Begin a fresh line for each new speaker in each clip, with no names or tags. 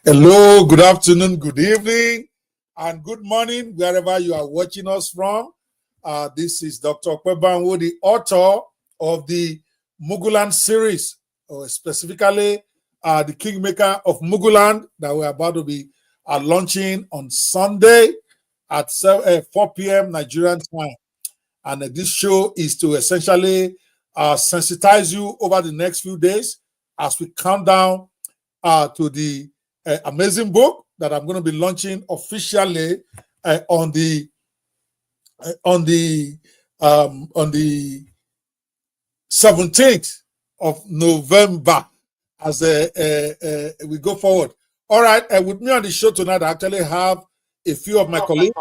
Hello, good afternoon, good evening, and good morning, wherever you are watching us from. This is Dr. Kwebanwo, the author of the Muguland series, or specifically the Kingmaker of Muguland, that we're about to be launching on Sunday at 4 p.m. Nigerian time. And this show is to essentially sensitize you over the next few days as we count down to the amazing book that I'm going to be launching officially on the 17th of November as we go forward. All right, with me on the show tonight, I actually have a few of my colleagues.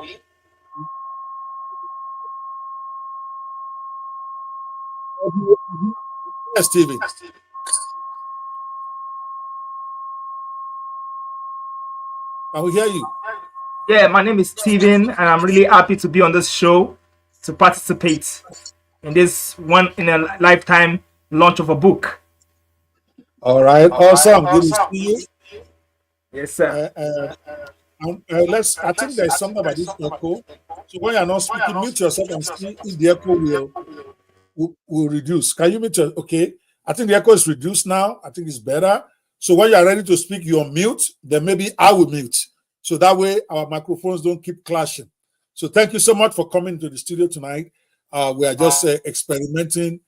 Yes, Stephen. Can we hear you?
Yeah, my name is Steven, and I'm really happy to be on this show to participate in this one in a lifetime launch of a book.
All right, awesome. Good to see you.
Yes, sir.
I think there's something about this echo. So when you're not speaking, mute yourself and see if the echo will reduce. Can you mute yourself? Okay. I think the echo is reduced now. I think it's better. So when you're ready to speak, you're mute. Then maybe I will mute. So that way our microphones don't keep clashing. So thank you so much for coming to the studio tonight. We are just experimenting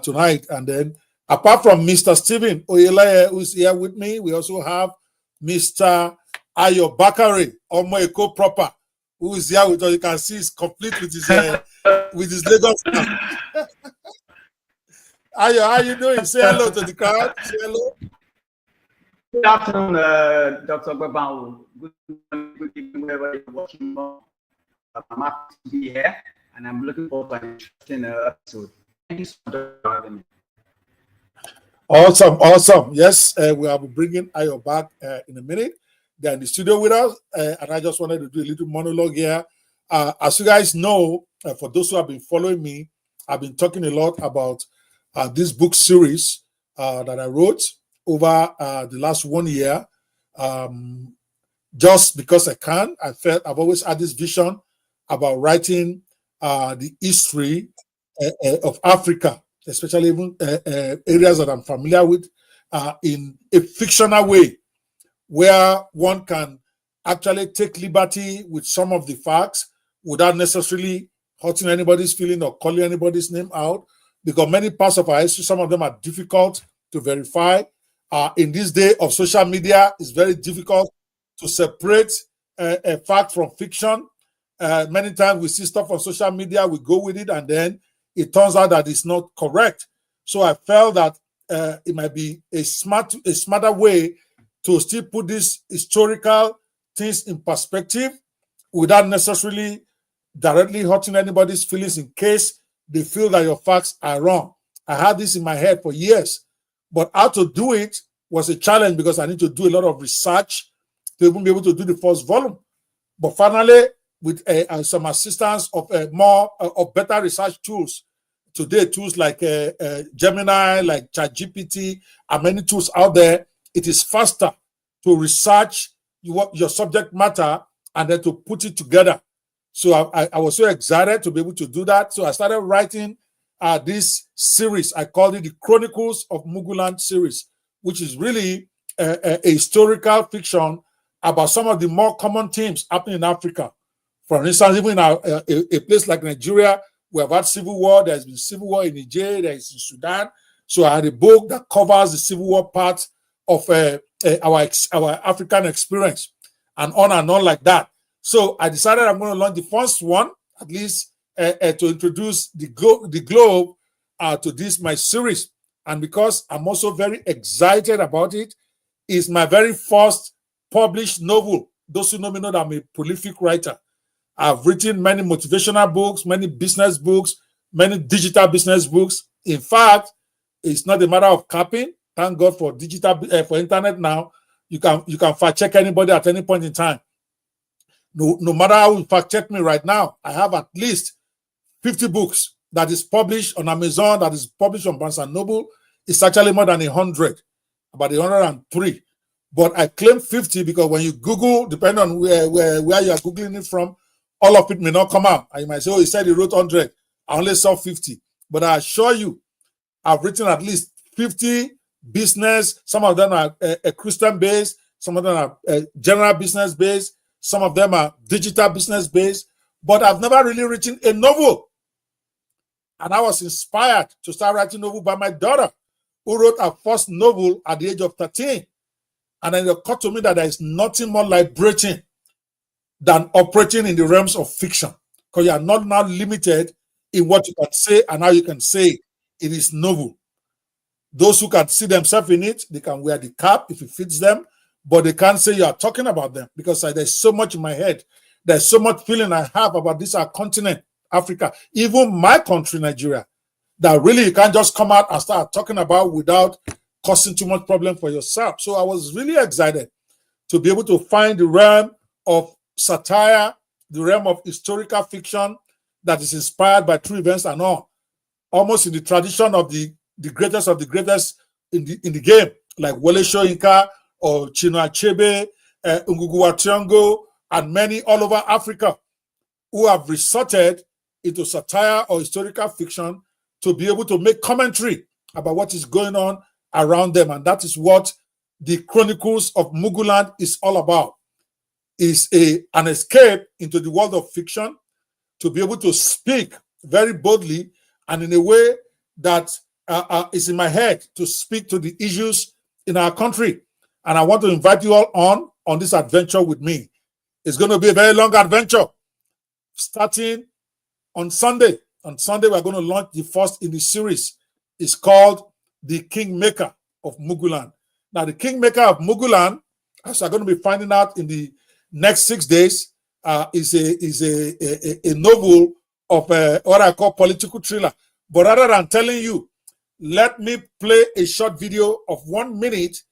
tonight. And then apart from Mr. Stephen Oyelaye, who's here with me, we also have Mr. Ayo Bakare, Omo Eko proper, who is here with us. You can see he's complete with his Lagos. Ayo, how you doing? Say hello to the crowd. Say hello.
Good afternoon, Dr. Kwebanwo. Good evening, wherever you're watching. I'm happy to be here, and I'm looking forward to an interesting episode. Thank you so much for having me.
Awesome. Yes, we will be bringing Ayo back in a minute. They're in the studio with us, and I just wanted to do a little monologue here. As you guys know, for those who have been following me, I've been talking a lot about this book series that I wrote over the last 1 year. Just because I can, I've always had this vision about writing the history of Africa, especially even areas that I'm familiar with, in a fictional way, where one can actually take liberty with some of the facts without necessarily hurting anybody's feeling or calling anybody's name out, because many parts of our history, some of them are difficult to verify. In this day of social media, it's very difficult to separate a fact from fiction. Many times we see stuff on social media, we go with it, and then it turns out that it's not correct. So I felt that it might be a smarter way to still put these historical things in perspective without necessarily directly hurting anybody's feelings in case they feel that your facts are wrong. I had this in my head for years, but how to do it was a challenge because I need to do a lot of research to even be able to do the first volume. But finally, with some assistance of better research tools, today tools like Gemini, like ChatGPT, and many tools out there, it is faster to research your subject matter and then to put it together. So I was so excited to be able to do that. So I started writing this series. I called it the Chronicles of Muguland series, which is really a historical fiction about some of the more common themes happening in Africa. For instance, even in a place like Nigeria, we have had civil war. There's been civil war in Niger. There is in Sudan. So I had a book that covers the civil war part of our African experience, and on like that. So I decided I'm going to launch the first one, at least to introduce the globe to this, my series. And because I'm also very excited about it, it's my very first published novel. Those who know me know that I'm a prolific writer. I've written many motivational books, many business books, many digital business books. In fact, it's not a matter of copying. Thank God for digital, for internet now. You can fact check anybody at any point in time. No matter how you fact check me right now, I have at least 50 books that is published on Amazon, that is published on Barnes & Noble. It's actually more than 100, about 103. but I claim 50 because when you Google, depending on where you are Googling it from, all of it may not come out. And you might say, oh, he said he wrote 100. I only saw 50. But I assure you, I've written at least 50 business. Some of them are Christian based. Some of them are general business based. Some of them are digital business based. But I've never really written a novel. And I was inspired to start writing novel by my daughter, who wrote her first novel at the age of 13. And then it occurred to me that there is nothing more liberating than operating in the realms of fiction, because you are not now limited in what you can say and how you can say it. It is novel. Those who can see themselves in it, they can wear the cap if it fits them, but they can't say you are talking about them, because there's so much in my head. There's so much feeling I have about this our continent, Africa, even my country, Nigeria, that really you can't just come out and start talking about without causing too much problem for yourself. So I was really excited to be able to find the realm of satire, the realm of historical fiction that is inspired by true events and all, almost in the tradition of the greatest of the greatest in the game, like Wole Soyinka or Chinua Achebe, Ngugi wa Thiong'o, and many all over Africa who have resorted into satire or historical fiction to be able to make commentary about what is going on around them. And that is what the Chronicles of Muguland is all about. Is an escape into the world of fiction to be able to speak very boldly and in a way that is in my head to speak to the issues in our country. And I want to invite you all on this adventure with me. It's going to be a very long adventure, starting on Sunday. On Sunday, we're going to launch the first in the series. It's called The Kingmaker of Muguland. Now, The Kingmaker of Muguland, as we're going to be finding out in the next 6 days, is a novel of what I call political thriller. But rather than telling you, let me play a short video of 1 minute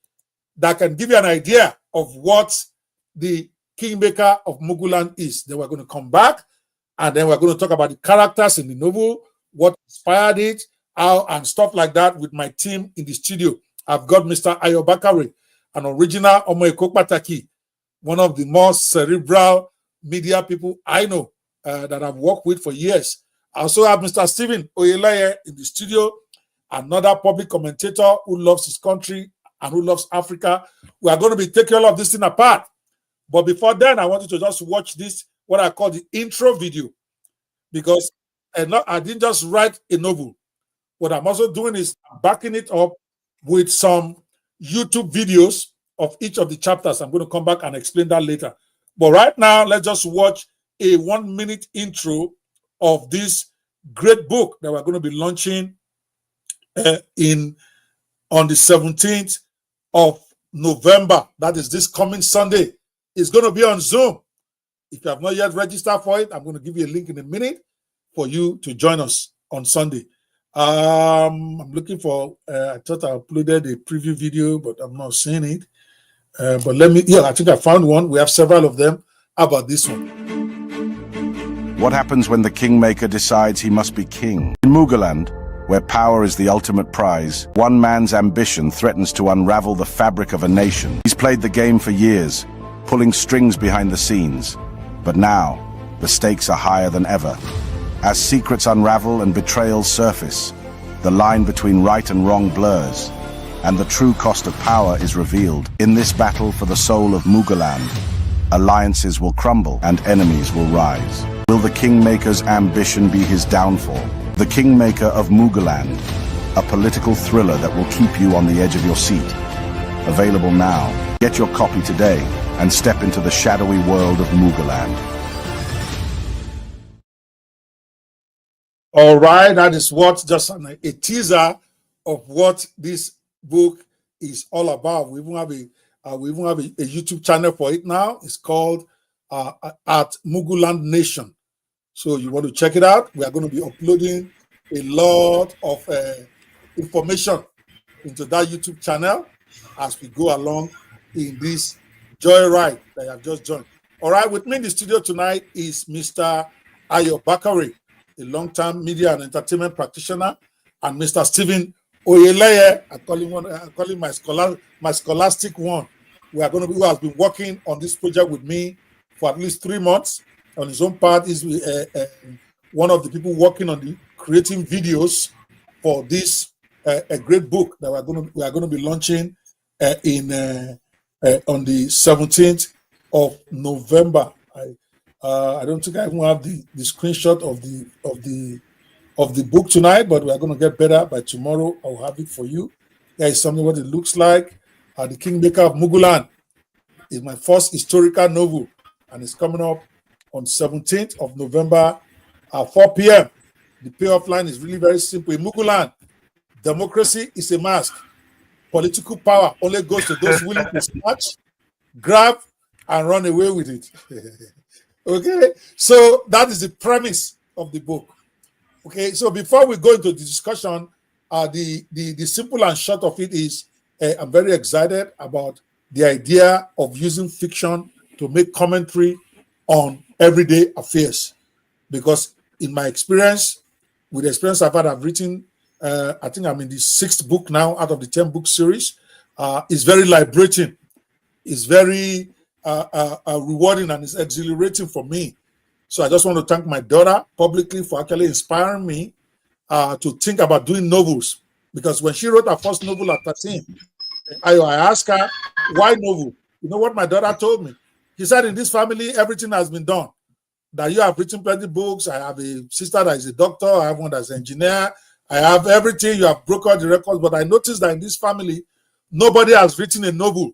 that can give you an idea of what the Kingmaker of Muguland is. Then we're going to come back, and then we're going to talk about the characters in the novel, what inspired it, how, and stuff like that with my team in the studio. I've got Mr. Ayo Bakare, an original Omo Eko Pataki, one of the most cerebral media people I know that I've worked with for years. I also have Mr. Stephen Oyeleye in the studio, another public commentator who loves his country and who loves Africa. We are going to be taking all of this thing apart. But before then, I want you to just watch this, what I call the intro video, because I didn't just write a novel. What I'm also doing is backing it up with some YouTube videos of each of the chapters. I'm going to come back and explain that later. But right now, let's just watch a 1 minute intro of this great book that we're going to be launching on the 17th of November. That is this coming Sunday. It's going to be on Zoom. If you have not yet registered for it, I'm going to give you a link in a minute for you to join us on Sunday. I'm looking for, I thought I uploaded a preview video, but I'm not seeing it. But I think I found one. We have several of them. How about this one?
What happens when the kingmaker decides he must be king? In Muguland, where power is the ultimate prize, one man's ambition threatens to unravel the fabric of a nation. He's played the game for years, pulling strings behind the scenes. But now, the stakes are higher than ever. As secrets unravel and betrayals surface, the line between right and wrong blurs, and the true cost of power is revealed. In this battle for the soul of Muguland, alliances will crumble and enemies will rise. Will the kingmaker's ambition be his downfall? The Kingmaker of Muguland, a political thriller that will keep you on the edge of your seat. Available now. Get your copy today and step into the shadowy world of Muguland.
All right, that is what just a teaser of what this book is all about. We even have a YouTube channel for it now. It's called At Muguland Nation. So you want to check it out. We are going to be uploading a lot of information into that YouTube channel as we go along in this joyride that I have just joined. All right, with me in the studio tonight is Mr. Ayo Bakare, a long-time media and entertainment practitioner, and Mr. Stephen Oyeleye. I call him my scholastic one. who has been working on this project with me for at least 3 months. On his own part, is one of the people working on the creating videos for this a great book that we are going to be launching on the 17th of November. I don't think I even have the screenshot of the book tonight, but we are going to get better by tomorrow. I'll have it for you. There is something what it looks like. The Kingmaker of Muguland is my first historical novel, and it's coming up on 17th of November at 4 p.m. The payoff line is really very simple. In Muguland, democracy is a mask. Political power only goes to those willing to snatch, grab, and run away with it. Okay, so that is the premise of the book. Okay, so before we go into the discussion, the simple and short of it is I'm very excited about the idea of using fiction to make commentary on everyday affairs, because in my experience, with the experience I've had, I've written, I think I'm in the 6th book now out of the 10-book series. It's very liberating. It's very rewarding, and it's exhilarating for me. So I just want to thank my daughter publicly for actually inspiring me to think about doing novels. Because when she wrote her first novel at 13, I asked her, why novel? You know what my daughter told me? She said, in this family, everything has been done. That you have written plenty of books. I have a sister that is a doctor. I have one that's an engineer. I have everything. You have broken the records. But I noticed that in this family, nobody has written a novel.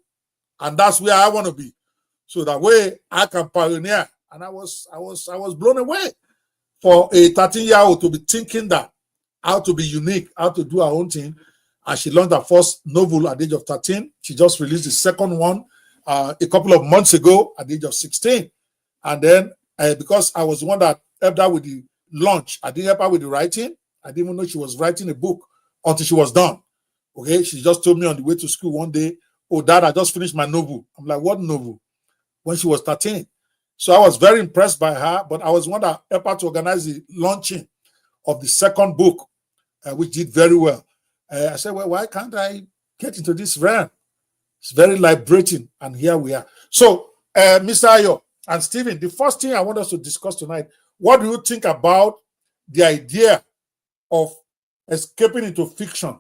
And that's where I want to be. So that way I can pioneer. And I was blown away for a 13-year-old to be thinking that how to be unique, how to do her own thing. And she launched her first novel at the age of 13. She just released the second one a couple of months ago at the age of 16. And then because I was the one that helped her with the launch, I didn't help her with the writing. I didn't even know she was writing a book until she was done. Okay, she just told me on the way to school one day, oh, Dad, I just finished my novel. I'm like, what novel? When she was 13. So I was very impressed by her, but I was one that helped her to organize the launching of the second book, which did very well. I said, well, why can't I get into this realm? It's very liberating, and here we are. So, Mr. Ayo and Stephen, the first thing I want us to discuss tonight, what do you think about the idea of escaping into fiction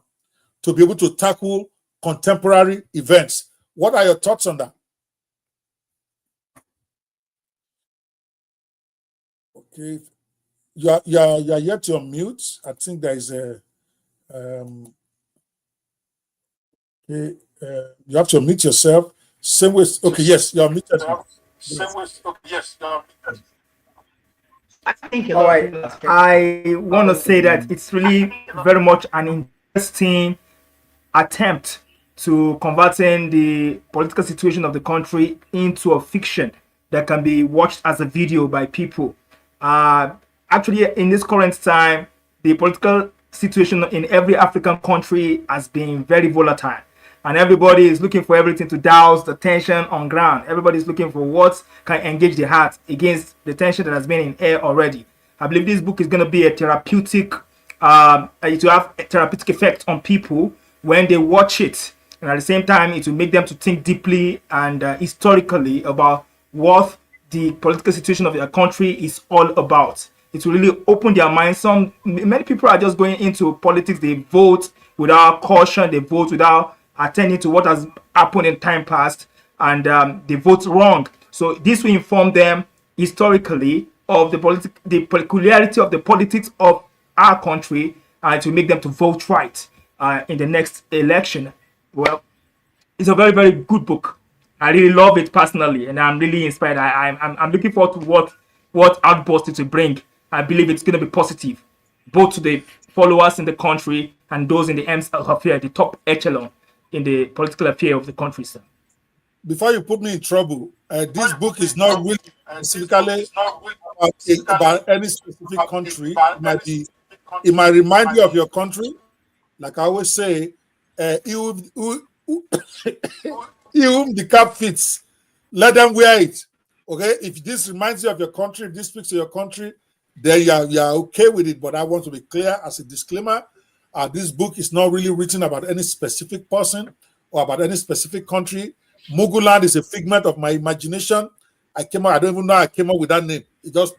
to be able to tackle contemporary events? What are your thoughts on that? Okay, you are yet to unmute. I think there is a okay, you have to unmute yourself. Same way. Okay, yes, you are muted.
Same way. Okay, yes, you are muted. All right. I want to say that it's really very much an interesting attempt to converting the political situation of the country into a fiction that can be watched as a video by people. Actually, in this current time, the political situation in every African country has been very volatile, and everybody is looking for everything to douse the tension on ground. Everybody is looking for what can engage the heart against the tension that has been in air already. I believe this book is going to be a therapeutic, to have a therapeutic effect on people when they watch it, and at the same time, it will make them to think deeply and historically about what the political situation of their country is all about. It will really open their minds. Many people are just going into politics. They vote without caution. They vote without attending to what has happened in time past, and they vote wrong. So this will inform them historically of the peculiarity of the politics of our country, and it will make them to vote right in the next election. Well, it's a very, very good book. I really love it personally, and I'm really inspired. I'm looking forward to what outburst it will bring. I believe it's going to be positive, both to the followers in the country and those in the M's affair, the top echelon in the political affair of the country, sir.
Before you put me in trouble, this book is not really specifically about any specific country. It might remind you of your country. Like I always say, whom the cap fits, let them wear it. Okay, if this reminds you of your country, if this speaks to your country, then you are okay with it. But I want to be clear as a disclaimer, this book is not really written about any specific person or about any specific country. Muguland is a figment of my imagination. I don't even know how I came up with that name. It just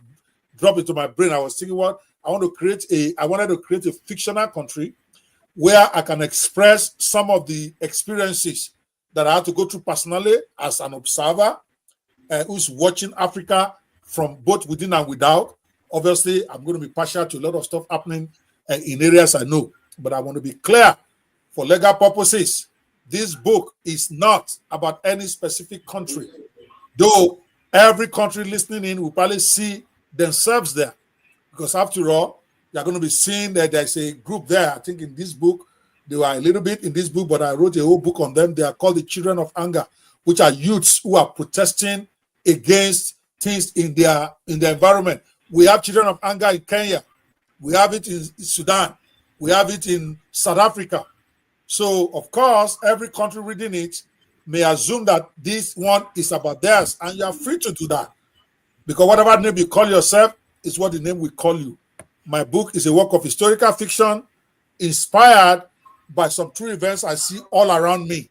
dropped into my brain. I was thinking, what I wanted to create a fictional country where I can express some of the experiences that I had to go through personally as an observer who's watching Africa from both within and without. Obviously, I'm going to be partial to a lot of stuff happening in areas I know, but I want to be clear for legal purposes. This book is not about any specific country, though every country listening in will probably see themselves there, because after all, you're going to be seeing that there's a group there. I think in this book, they were a little bit in this book, but I wrote a whole book on them. They are called the Children of Anger, which are youths who are protesting against things in their environment. We have Children of Anger in Kenya. We have it in Sudan. We have it in South Africa. So, of course, every country reading it may assume that this one is about theirs, and you are free to do that. Because whatever name you call yourself is what the name will call you. My book is a work of historical fiction inspired by some true events I see all around me,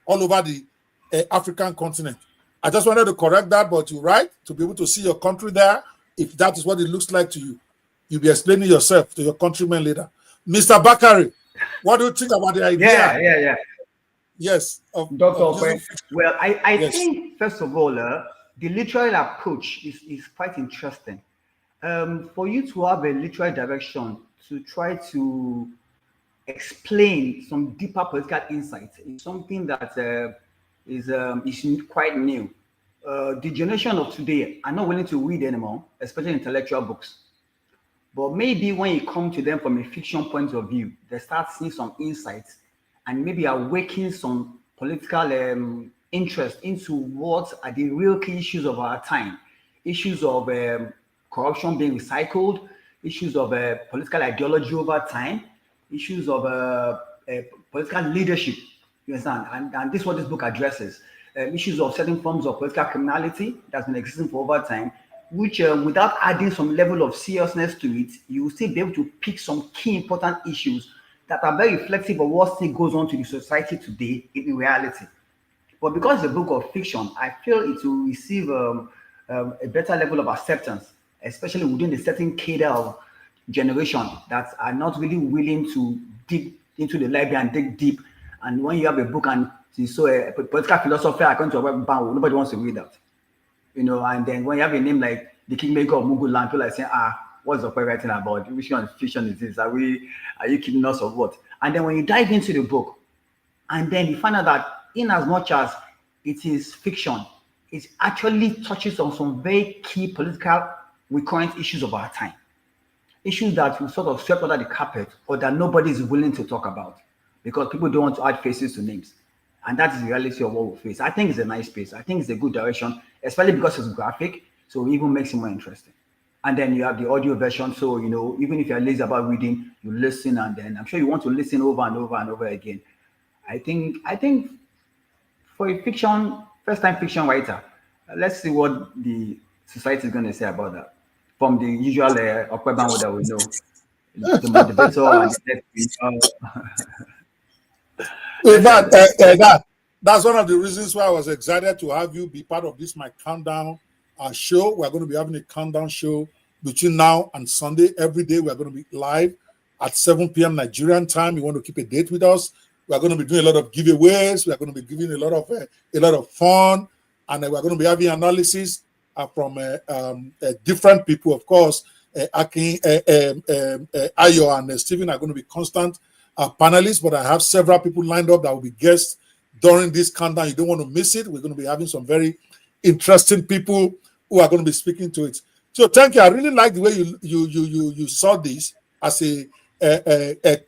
all over the African continent. I just wanted to correct that, but you're right, to be able to see your country there, if that is what it looks like to you, you'll be explaining yourself to your countrymen later. Mr. Bakari, what do you think about the idea?
Yeah.
Yes.
Dr. Well, I
yes.
think, first of all, the literary approach is quite interesting. For you to have a literary direction to try to explain some deeper political insights is something that is quite new. The generation of today are not willing to read anymore, especially intellectual books. But maybe when you come to them from a fiction point of view, they start seeing some insights and maybe awaken some political interest into what are the real key issues of our time. Issues of corruption being recycled, issues of political ideology over time, issues of political leadership, you understand? And this is what this book addresses. Issues of certain forms of political criminality that's been existing for over time, which without adding some level of seriousness to it, you will still be able to pick some key important issues that are very reflective of what still goes on to the society today in reality. But because it's a book of fiction, I feel it will receive a better level of acceptance, especially within a certain cadre of generation that are not really willing to dig into the library and dig deep. And when you have a book and so a political philosopher according to a web bound, nobody wants to read that. You know, and then when you have a name like the Kingmaker of Muguland, people are saying, what's the point writing about? Which kind of fiction is this? Are you kidding us or what? And then when you dive into the book, and then you find out that in as much as it is fiction, it actually touches on some very key political recurrent issues of our time. Issues that we sort of swept under the carpet or that nobody is willing to talk about because people don't want to add faces to names. And that is the reality of what we face. I think it's a nice space. I think it's a good direction, especially because it's graphic, so it even makes it more interesting. And then you have the audio version, so you know, even if you're lazy about reading, you listen, and then I'm sure you want to listen over and over and over again. I think for a first-time fiction writer, let's see what the society is going to say about that. From the usual Okweban that we know, the motivator
and that's one of the reasons why I was excited to have you be part of this my countdown show. We're going to be having a countdown show between now and Sunday. Every day we're going to be live at 7 p.m. Nigerian time. You want to keep a date with us? We're going to be doing a lot of giveaways. We're going to be giving a lot of fun, and we're going to be having analysis from different people. Of course, Akin, Ayo, and Stephen are going to be constant panelists, but I have several people lined up that will be guests during this countdown. You don't want to miss it. We're going to be having some very interesting people who are going to be speaking to it. So thank you. I really like the way you saw this as a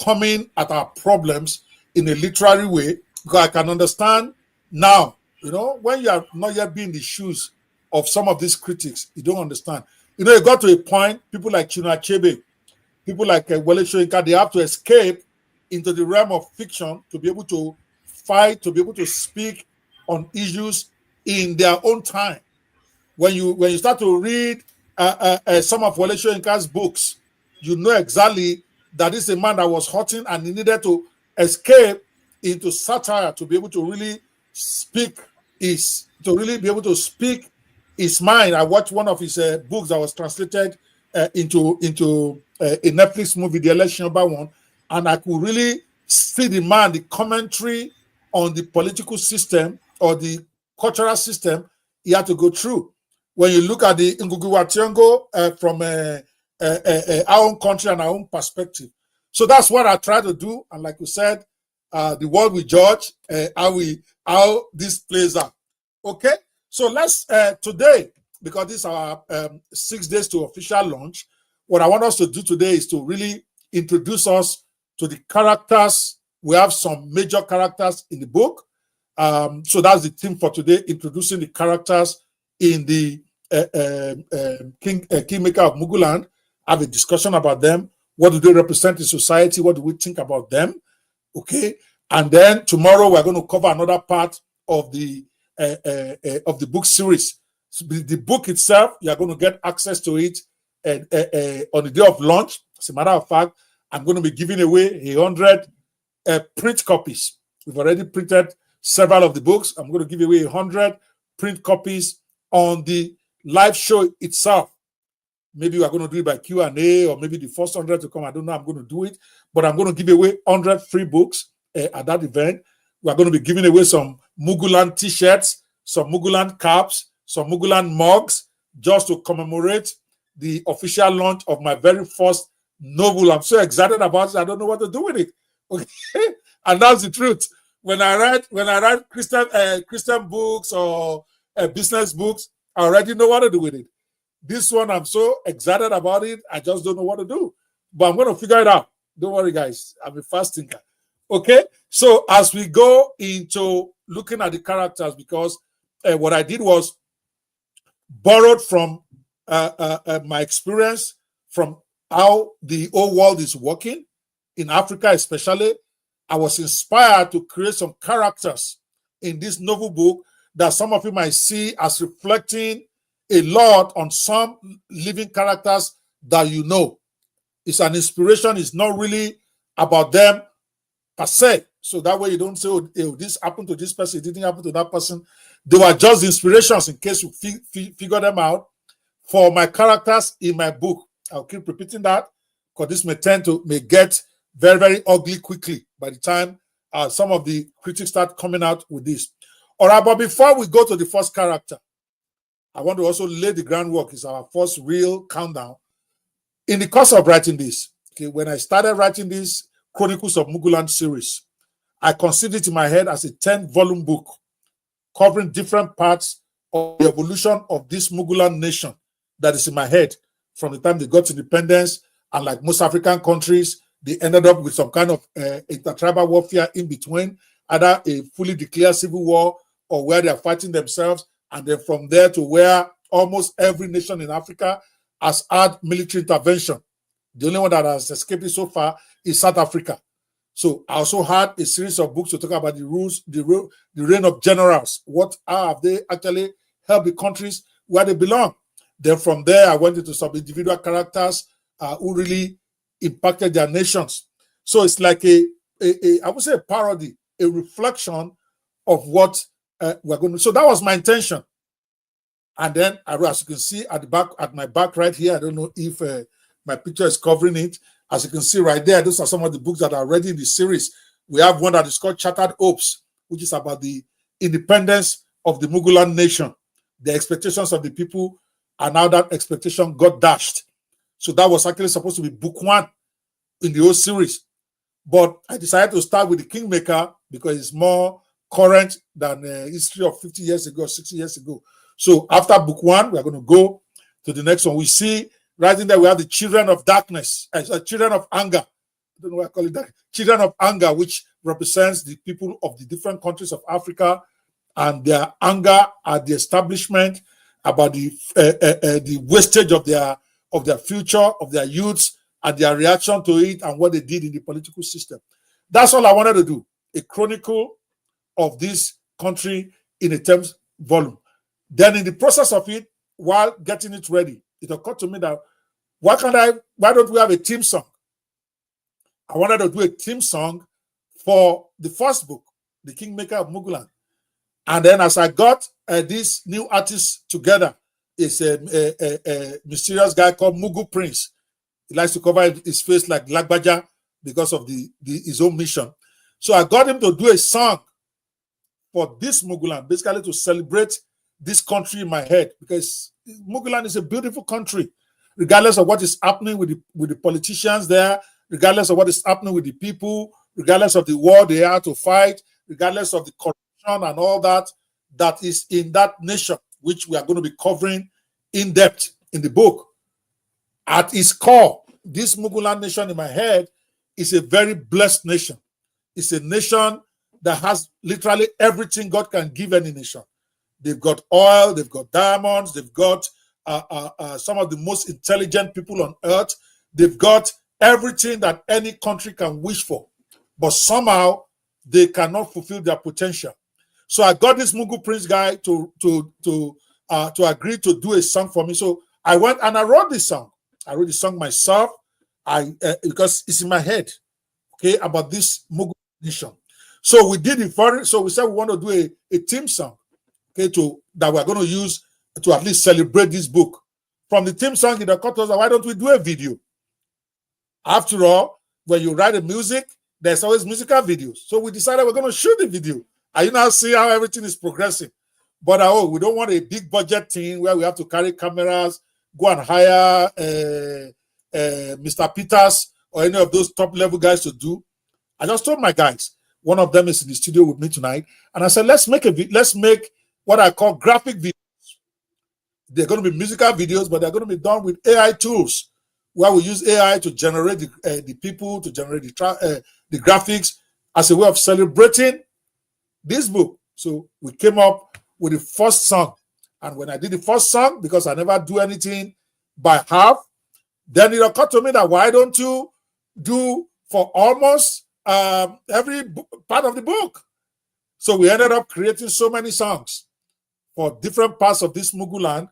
coming at our problems in a literary way, because I can understand now, you know, when you are not yet being in the shoes of some of these critics, you don't understand. You know, it got to a point, people like Chinua Achebe, people like Wole Soyinka, they have to escape into the realm of fiction to be able to fight, to be able to speak on issues in their own time. When you start to read some of Wole Soyinka's books, you know exactly that this is a man that was hurting and he needed to escape into satire to be able to really speak is to really be able to speak his mind. I watched one of his books that was translated into a Netflix movie, the Election one, and I could really see the man, the commentary on the political system or the cultural system he had to go through. When you look at the Ngugi wa Thiong'o from our own country and our own perspective. So that's what I try to do. And like you said, the world we judge, how this plays out. Okay, so let's today, because this is our 6 days to official launch, what I want us to do today is to really introduce us to the characters. We have some major characters in the book. So that's the theme for today, introducing the characters in the Kingmaker of Muguland. Have a discussion about them. What do they represent in society? What do we think about them? Okay, and then tomorrow we're going to cover another part of the book series. So the book itself, you are going to get access to it on the day of launch. As a matter of fact, I'm going to be giving away 100 print copies. We've already printed several of the books. I'm going to give away 100 print copies on the live show itself. Maybe we are going to do it by Q&A, or maybe the first 100 to come. I don't know. I'm going to do it, but I'm going to give away 100 free books at that event. We are going to be giving away some Muguland t-shirts, some Muguland caps, some Muguland mugs, just to commemorate the official launch of my very first novel. I'm so excited about it. I don't know what to do with it. Okay, and that's the truth. When I write Christian books or business books, I already know what to do with it. This one, I'm so excited about it. I just don't know what to do, but I'm going to figure it out. Don't worry, guys. I'm a fast thinker. Okay, so as we go into looking at the characters, because what I did was borrowed from my experience from how the whole world is working in Africa, especially. I was inspired to create some characters in this novel book that some of you might see as reflecting a lot on some living characters that you know. It's an inspiration. It's not really about them per se. So that way you don't say, oh, this happened to this person, it didn't happen to that person. They were just inspirations in case you figure them out for my characters in my book. I'll keep repeating that because this may get very, very ugly quickly by the time some of the critics start coming out with this. All right, but before we go to the first character, I want to also lay the groundwork. It's our first real countdown. In the course of writing this, okay, when I started writing this Chronicles of Muguland series, I considered it in my head as a 10-volume book covering different parts of the evolution of this Muguland nation that is in my head from the time they got independence. And like most African countries, they ended up with some kind of intertribal warfare in between, either a fully declared civil war or where they are fighting themselves. And then from there to where almost every nation in Africa has had military intervention. The only one that has escaped it so far is South Africa. So I also had a series of books to talk about the rules, the reign of generals. How have they actually helped the countries where they belong? Then from there, I went into some individual characters who really impacted their nations. So it's like I would say a parody, a reflection of what we're going to. So that was my intention. And then, as you can see at the back, at my back right here, I don't know if my picture is covering it. As you can see right there, those are some of the books that are already in the series. We have one that is called Shattered Hopes, which is about the independence of the Muguland nation, the expectations of the people, and how that expectation got dashed. So that was actually supposed to be book 1 in the whole series. But I decided to start with the Kingmaker because it's more current than history of 50 years ago, 60 years ago. So after book 1, we're going to go to the next one. We see right in there, we have the children of darkness, children of anger. I don't know why I call it that. Children of anger, which represents the people of the different countries of Africa and their anger at the establishment, about the wastage of their future, of their youths, and their reaction to it and what they did in the political system. That's all I wanted to do, a chronicle of this country in a 10th volume. Then in the process of it, while getting it ready, it occurred to me that why don't we have a theme song? I wanted to do a theme song for the first book, The Kingmaker of Muguland. And then as I got these new artists together, it's a mysterious guy called Mugu Prince. He likes to cover his face like Lagbaja because of his own mission. So I got him to do a song for this Muguland, basically to celebrate this country in my head, because Muguland is a beautiful country, regardless of what is happening with the politicians there, regardless of what is happening with the people, regardless of the war they are to fight, regardless of the corruption and all that is in that nation, which we are going to be covering in depth in the book. At its core, this Muguland nation in my head is a very blessed nation. It's a nation that has literally everything God can give any nation. They've got oil, they've got diamonds, they've got some of the most intelligent people on earth. They've got everything that any country can wish for, but somehow they cannot fulfill their potential. So I got this Mugu Prince guy to agree to do a song for me. So I went and I wrote this song. I wrote the song myself. Because it's in my head, okay, about this Mugu nation. So we did it for it. So we said we want to do a theme song, okay, that we're going to use to at least celebrate this book. From the theme song, it occurred to us, why don't we do a video? After all, when you write a music, there's always musical videos. So we decided we're going to shoot the video. And you now see how everything is progressing. But we don't want a big budget thing where we have to carry cameras, go and hire Mr. Peters or any of those top level guys to do. I just told my guys, one of them is in the studio with me tonight, and I said, let's make what I call graphic videos. They're going to be musical videos, but they're going to be done with AI tools, where we use AI to generate the people, to generate the graphics as a way of celebrating this book. So we came up with the first song. And when I did the first song, because I never do anything by half, then it occurred to me that why don't you do for almost every part of the book? So we ended up creating so many songs for different parts of this Muguland.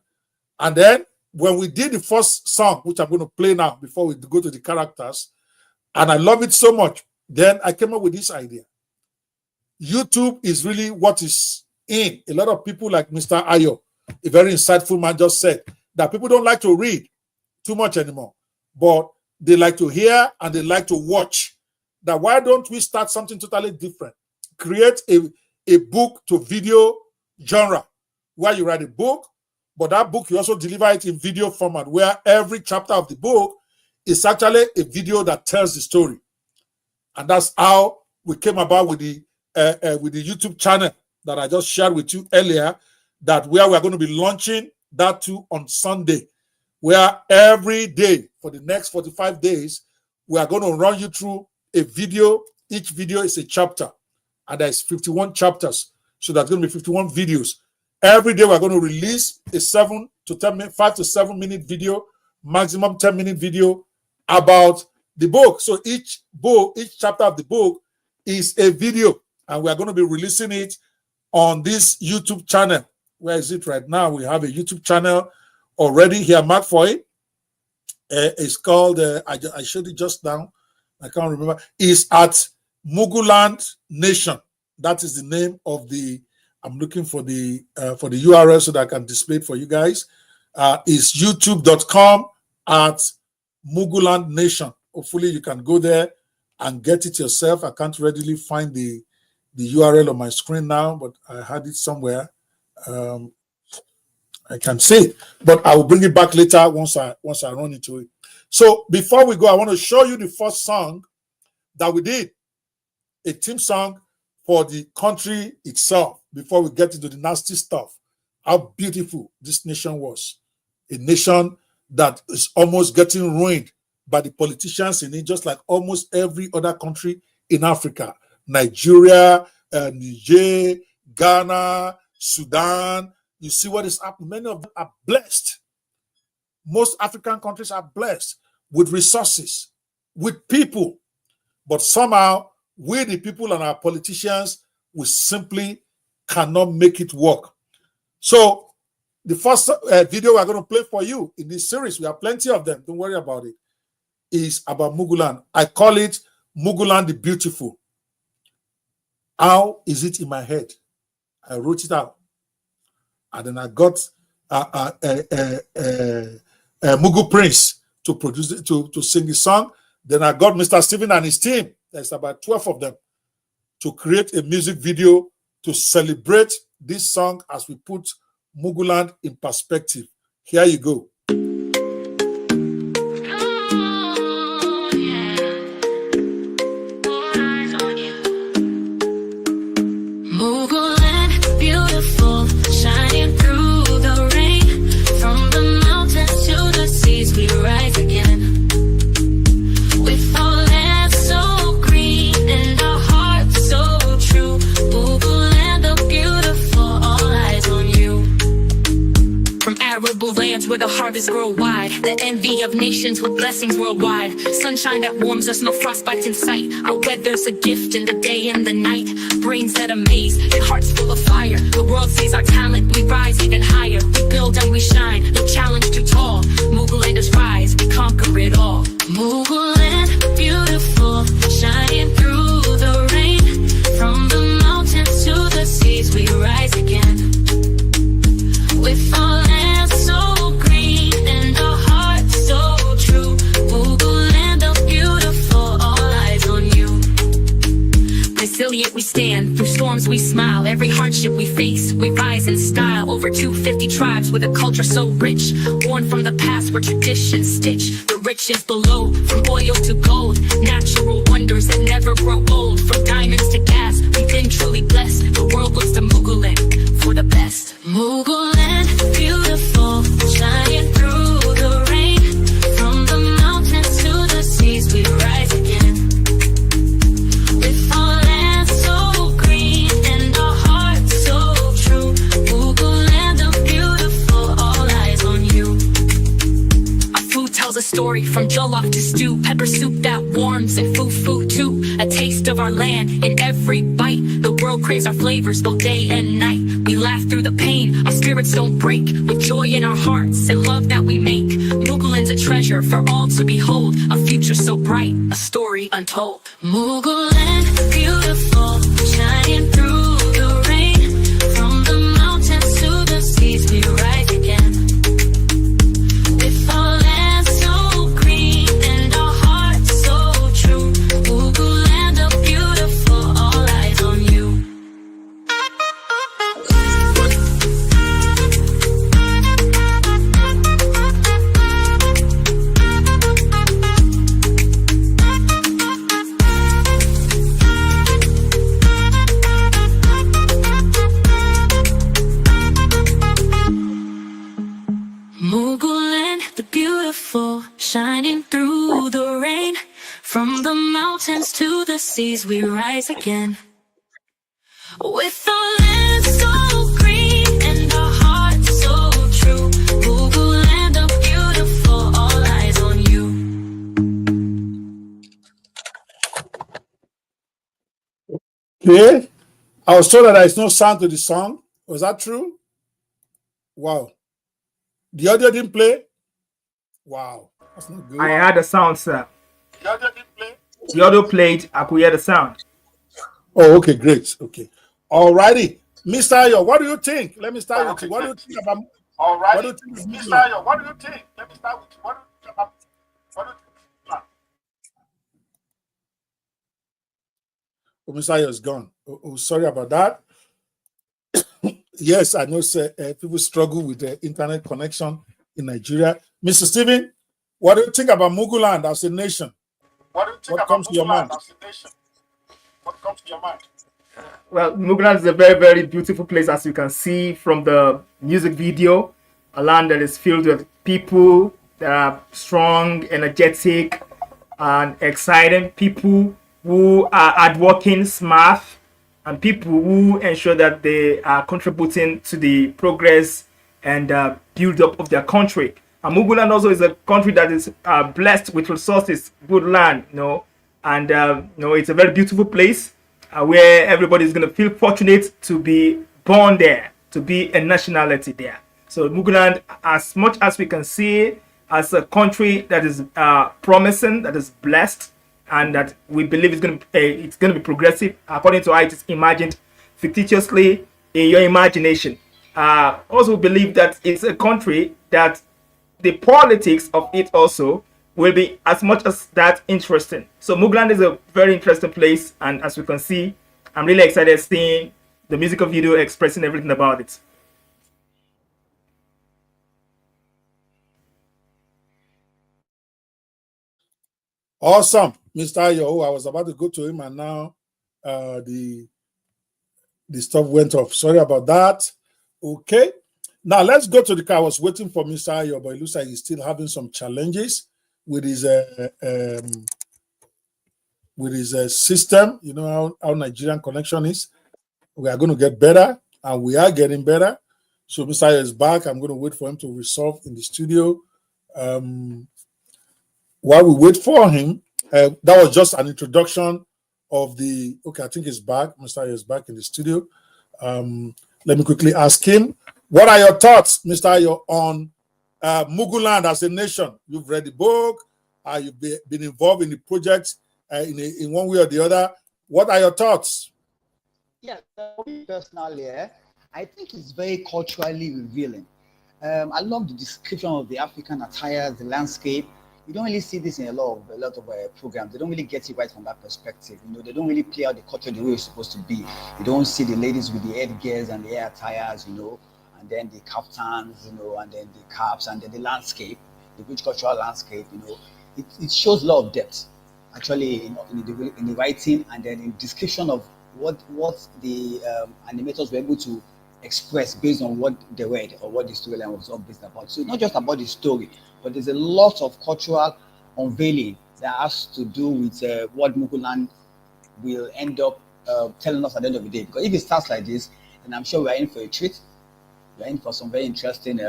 And then when we did the first song, which I'm going to play now before we go to the characters, and I love it so much, then I came up with this idea. YouTube is really what is in. A lot of people like Mr. Ayo, a very insightful man, just said that people don't like to read too much anymore, but they like to hear and they like to watch. That why don't we start something totally different? Create a book to video genre where you write a book, but that book you also deliver it in video format where every chapter of the book is actually a video that tells the story. And that's how we came about with the YouTube channel that I just shared with you earlier, that where we're going to be launching that too on Sunday, where every day for the next 45 days, we are going to run you through a video. Each video is a chapter, and there's 51 chapters. So that's going to be 51 videos. Every day we're going to release a 5 to 7 minute video, maximum 10-minute video about the book. So each chapter of the book is a video, and we are going to be releasing it on this YouTube channel. Where is it right now? We have a YouTube channel already here marked for it. It's called, I showed it just now. I can't remember. It's at Muguland Nation. That is the name of I'm looking for the URL so that I can display it for you guys. It's youtube.com at Muguland Nation. Hopefully you can go there and get it yourself. I can't readily find the URL on my screen now, but I had it somewhere. I can see it, but I will bring it back later once I run into it. So before we go, I want to show you the first song that we did, a theme song for the country itself, before we get into the nasty stuff. How beautiful this nation was. A nation that is almost getting ruined by the politicians in it, just like almost every other country in Africa. Nigeria, Niger, Ghana, Sudan. You see what is happening. Many of them are blessed. Most African countries are blessed with resources, with people. But somehow, we, the people and our politicians, we simply cannot make it work. So the first video we're going to play for you in this series, we have plenty of them, don't worry about it, is about Muguland. I call it Muguland the Beautiful. How is it in my head? I wrote it out. And then I got Mugu Prince to produce it, to sing the song. Then I got Mr. Steven and his team, there's about 12 of them, to create a music video to celebrate this song as we put Muguland in perspective. Here you go.
Muguland, beautiful, shining through the rain. From the mountains to the seas, we rise again. With our land so green and our hearts so true. Muguland, the beautiful, all eyes on you. From arable lands where the harvests grow wide, the envy of nations with blessings worldwide. Sunshine that warms us, no frostbite in sight. Our weather's a gift in the day and the night. Brains that amaze, and hearts full of fire. The world sees our talent, we rise even higher. We build and we shine, no challenge too tall. Mugulanders rise, we conquer it all. Muguland, beautiful, shining through the rain. From the mountains to the seas, we rise again. With our land so green and our hearts so true. Muguland, the beautiful, all eyes on you. Resilient we stand, through storms we smile. Every hardship we face, we rise in style. Over 250 tribes with a culture so rich, born from the past where traditions stitch the riches below. From oil to gold, natural wonders that never grow old. From diamonds to gas, we've been truly blessed. The world looks to Muguland for the best. Muguland, beautiful, shining through the rain. From the mountains to the seas, we rise again. With our land so green and our hearts so true. Muguland, the beautiful, all eyes on you. Our food tells a story, from jollof to stew. Pepper soup that warms and fufu too. A taste of our land in every bite. The world craves our flavors both day and night. We laugh through the pain, our spirits don't break. With joy in our hearts and love that we make. Muguland's a treasure for all to behold. A future so bright, a story untold. Muguland, beautiful, shining through the rain. From the mountains to the seas, we rise again. With our land so green and our hearts so true. Muguland, the beautiful, all eyes on you. Muguland, the beautiful, shining through the rain. From the mountains to the seas, we rise again. With our land so green and our hearts so true. Muguland, the beautiful, all eyes on you.
Okay. I was told that there is no sound to the song. Was that true? Wow. The audio didn't play? Wow. That's not good.
I had the sound, sir.
The audio didn't play?
The audio played, I could hear the sound.
Oh, okay, great. Okay. All righty. Mr. Ayo, what do you think? Let me start with you. What do you think about
All right,
what do you think of
Mr.
Muguland?
Ayo, what do you think? Let me start with you. What do you think about what do you think?
Oh, Mr. Ayo is gone. Oh, sorry about that. Yes, I know, sir, people struggle with the internet connection in Nigeria. Mr. Stephen, what do you think about Muguland as a nation?
What do you think
What
about
comes to your
Muguland
mind?
as a nation? What comes to your mind?
Well, Muguland is a very, very beautiful place, as you can see from the music video. A land that is filled with people that are strong, energetic, and exciting. People who are hardworking, smart, and people who ensure that they are contributing to the progress and build up of their country. And Muguland also is a country that is blessed with resources, good land, and it's a very beautiful place where everybody is going to feel fortunate to be born there, to be a nationality there. So Muguland, as much as we can see as a country that is promising, that is blessed, and that we believe it's going to be progressive according to how it is imagined fictitiously in your imagination. Also believe that it's a country that the politics of it also will be as much as that interesting. So Muguland is a very interesting place, and as we can see, I'm really excited seeing the musical video expressing everything about it.
Awesome, Mr. Ayo. I was about to go to him, and now the stuff went off. Sorry about that. Okay. Now let's go to the car. I was waiting for Mr. Ayo, but it looks like he's still having some challenges with his system. You know how Nigerian connection is. We are going to get better, and we are getting better. So Mr. Ayo is back. I'm going to wait for him to resolve in the studio. While we wait for him, that was just an introduction of the. Okay, I think he's back. Mr. Ayo is back in the studio. Let me quickly ask him. What are your thoughts, Mr. Ayo, on Muguland as a nation? You've read the book. You've been involved in the project in one way or the other. What are your thoughts?
Yeah, personally, I think it's very culturally revealing. I love the description of the African attire, the landscape. You don't really see this in a lot of programs. They don't really get it right from that perspective. You know, they don't really play out the culture the way it's supposed to be. You don't see the ladies with the headgears and the hair attires, you know, and then the kaftans, you know, and then the caps, and then the landscape, the rich cultural landscape. You know, it shows a lot of depth, actually, in the writing and then in description of what the animators were able to express based on what they read or what the storyline was all based about. So it's not just about the story, but there's a lot of cultural unveiling that has to do with what Muguland will end up telling us at the end of the day. Because if it starts like this, then I'm sure we're in for a treat. We're in for some very interesting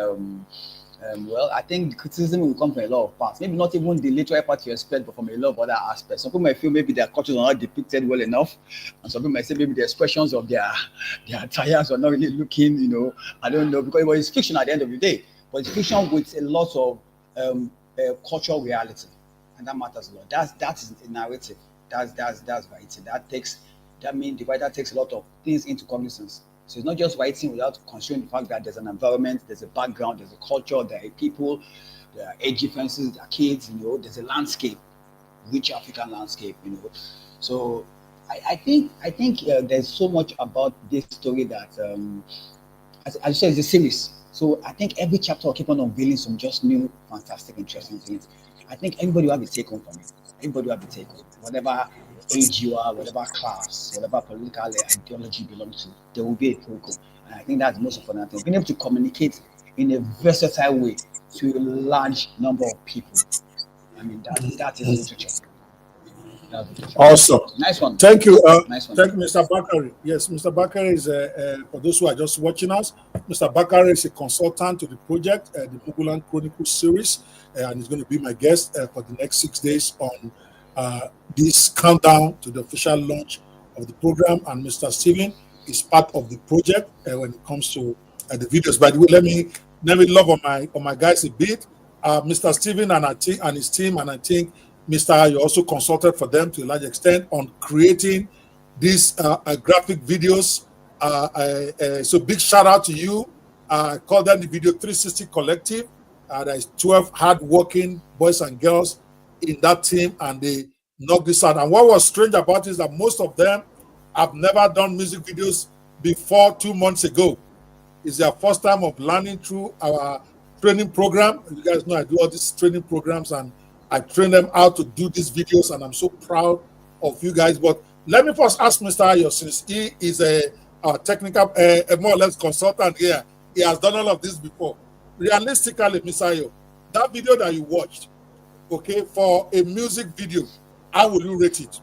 well, I think the criticism will come from a lot of parts. Maybe not even the literary part you expect, but from a lot of other aspects. Some people might feel maybe their cultures are not depicted well enough, and some people might say maybe the expressions of their attires are not really looking, you know, I don't know, because it's fiction at the end of the day. But it's fiction with a lot of cultural reality, and that matters a lot. That is a narrative. That's writing. That means the writer takes a lot of things into cognizance. So it's not just writing without considering the fact that there's an environment, there's a background, there's a culture, there are people, there are age differences, there are kids, you know, there's a landscape, rich African landscape, you know. So I think there's so much about this story that, as I said, it's a series. So I think every chapter will keep on unveiling some just new, fantastic, interesting things. I think everybody will have a take home from it. Everybody will have a take home. Whatever age you are, whatever class, whatever political ideology you belong to, there will be a take home. And I think that's the most important thing. Being able to communicate in a versatile way to a large number of people. I mean, that is literature.
Awesome.
Nice one.
Thank you.
Nice one.
Thank you, Mr. Bakari. Yes, Mr. Bakari is, for those who are just watching us, Mr. Bakari is a consultant to the project, the Muguland Chronicles series, and he's going to be my guest for the next 6 days on this countdown to the official launch of the program. And Mr. Steven is part of the project when it comes to the videos. By the way, let me love on my guys a bit. Mr. Steven and his team, and I think Mr. Ayo also consulted for them to a large extent on creating these graphic videos. So big shout out to you. I call them the Video 360 Collective. There's 12 hardworking boys and girls in that team, and they knocked this out. And what was strange about it is that most of them have never done music videos before 2 months ago. It's their first time of learning through our training program. You guys know I do all these training programs, and I train them how to do these videos, and I'm so proud of you guys. But let me first ask Mr. Ayo, since he is a technical, more or less consultant here, he has done all of this before. Realistically, Mr. Ayo, that video that you watched, okay, for a music video, how will you rate it?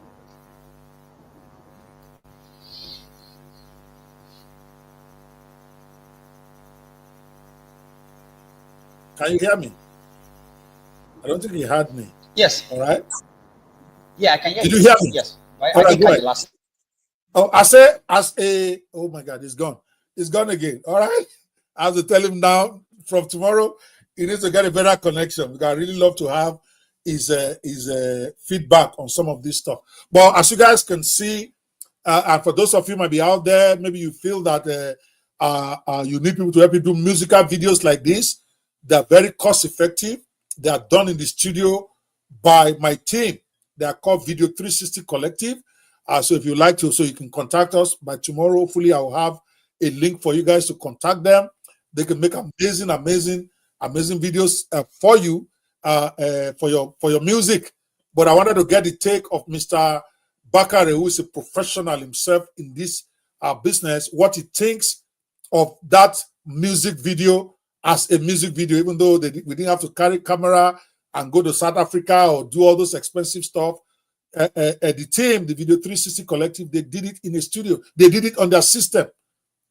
Can you hear me? I don't think he heard me.
Yes.
All right.
Yeah, I can hear you.
Did you hear me?
Yes.
All right, go ahead. Oh, I say oh my God, it's gone. It's gone again. All right. I have to tell him now from tomorrow, he needs to get a better connection, because I really love to have his feedback on some of this stuff. But as you guys can see, and for those of you might be out there, maybe you feel that you need people to help you do musical videos like this. They're very cost effective. They are done in the studio by my team. They are called Video 360 Collective. So if you like to, so you can contact us by tomorrow. Hopefully, I will have a link for you guys to contact them. They can make amazing videos for you for your music. But I wanted to get the take of Mr. Bakare, who is a professional himself in this business, what he thinks of that music video as a music video, even though we didn't have to carry camera and go to South Africa or do all those expensive stuff. The team, the Video 360 Collective, they did it in a studio. They did it on their system,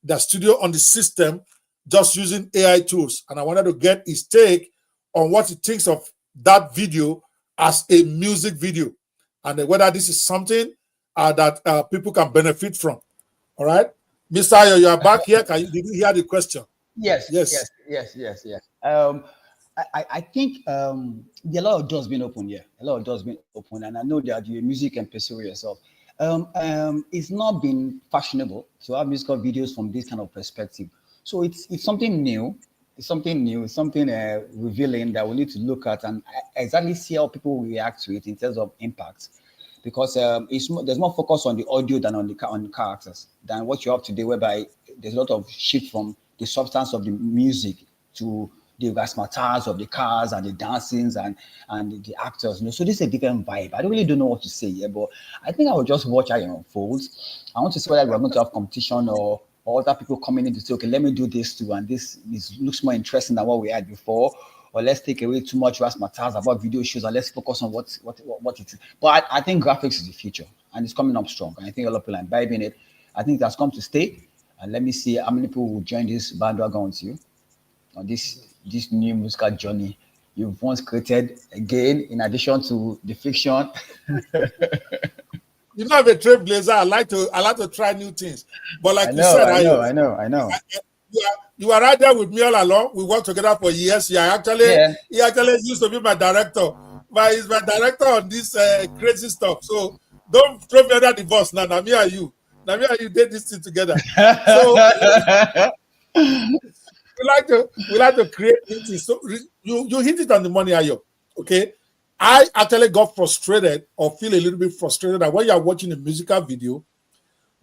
their studio on the system, just using AI tools. And I wanted to get his take on what he thinks of that video as a music video, and whether this is something that people can benefit from. All right, Mr. Ayo, you are back here. Did you hear the question?
Yes. I think there are a lot of doors being opened here. A lot of doors being opened, and I know that you're music and pursue yourself. It's not been fashionable to have musical videos from this kind of perspective. So it's something new. It's something new. It's something revealing that we need to look at and exactly see how people react to it in terms of impact. Because there's more focus on the audio than on the characters than what you have today, whereby there's a lot of shift from the substance of the music to the razzmatazz of the cars and the dancings and the actors. So this is a different vibe. I really don't know what to say here, but I think I will just watch how it unfolds. I want to see whether we're going to have competition or other people coming in to say, okay, let me do this too, and this looks more interesting than what we had before, or let's take away too much razzmatazz about video shows and let's focus on what it is. But I think graphics is the future, and it's coming up strong. And I think a lot of people are imbibing it. I think it has come to stay. And let me see how many people will join this bandwagon with you on this new musical journey you've once created again, in addition to the fiction.
You know, I'm a trailblazer. I like to try new things. But like you said,
I know.
You are right there with me all along. We worked together for years. He actually used to be my director. But he's my director on this crazy stuff. So don't throw me under the bus now. Now me and you did this thing together. So we like to create things. So you hit it on the money, Ayo. Okay. I actually got frustrated or feel a little bit frustrated that when you are watching a musical video,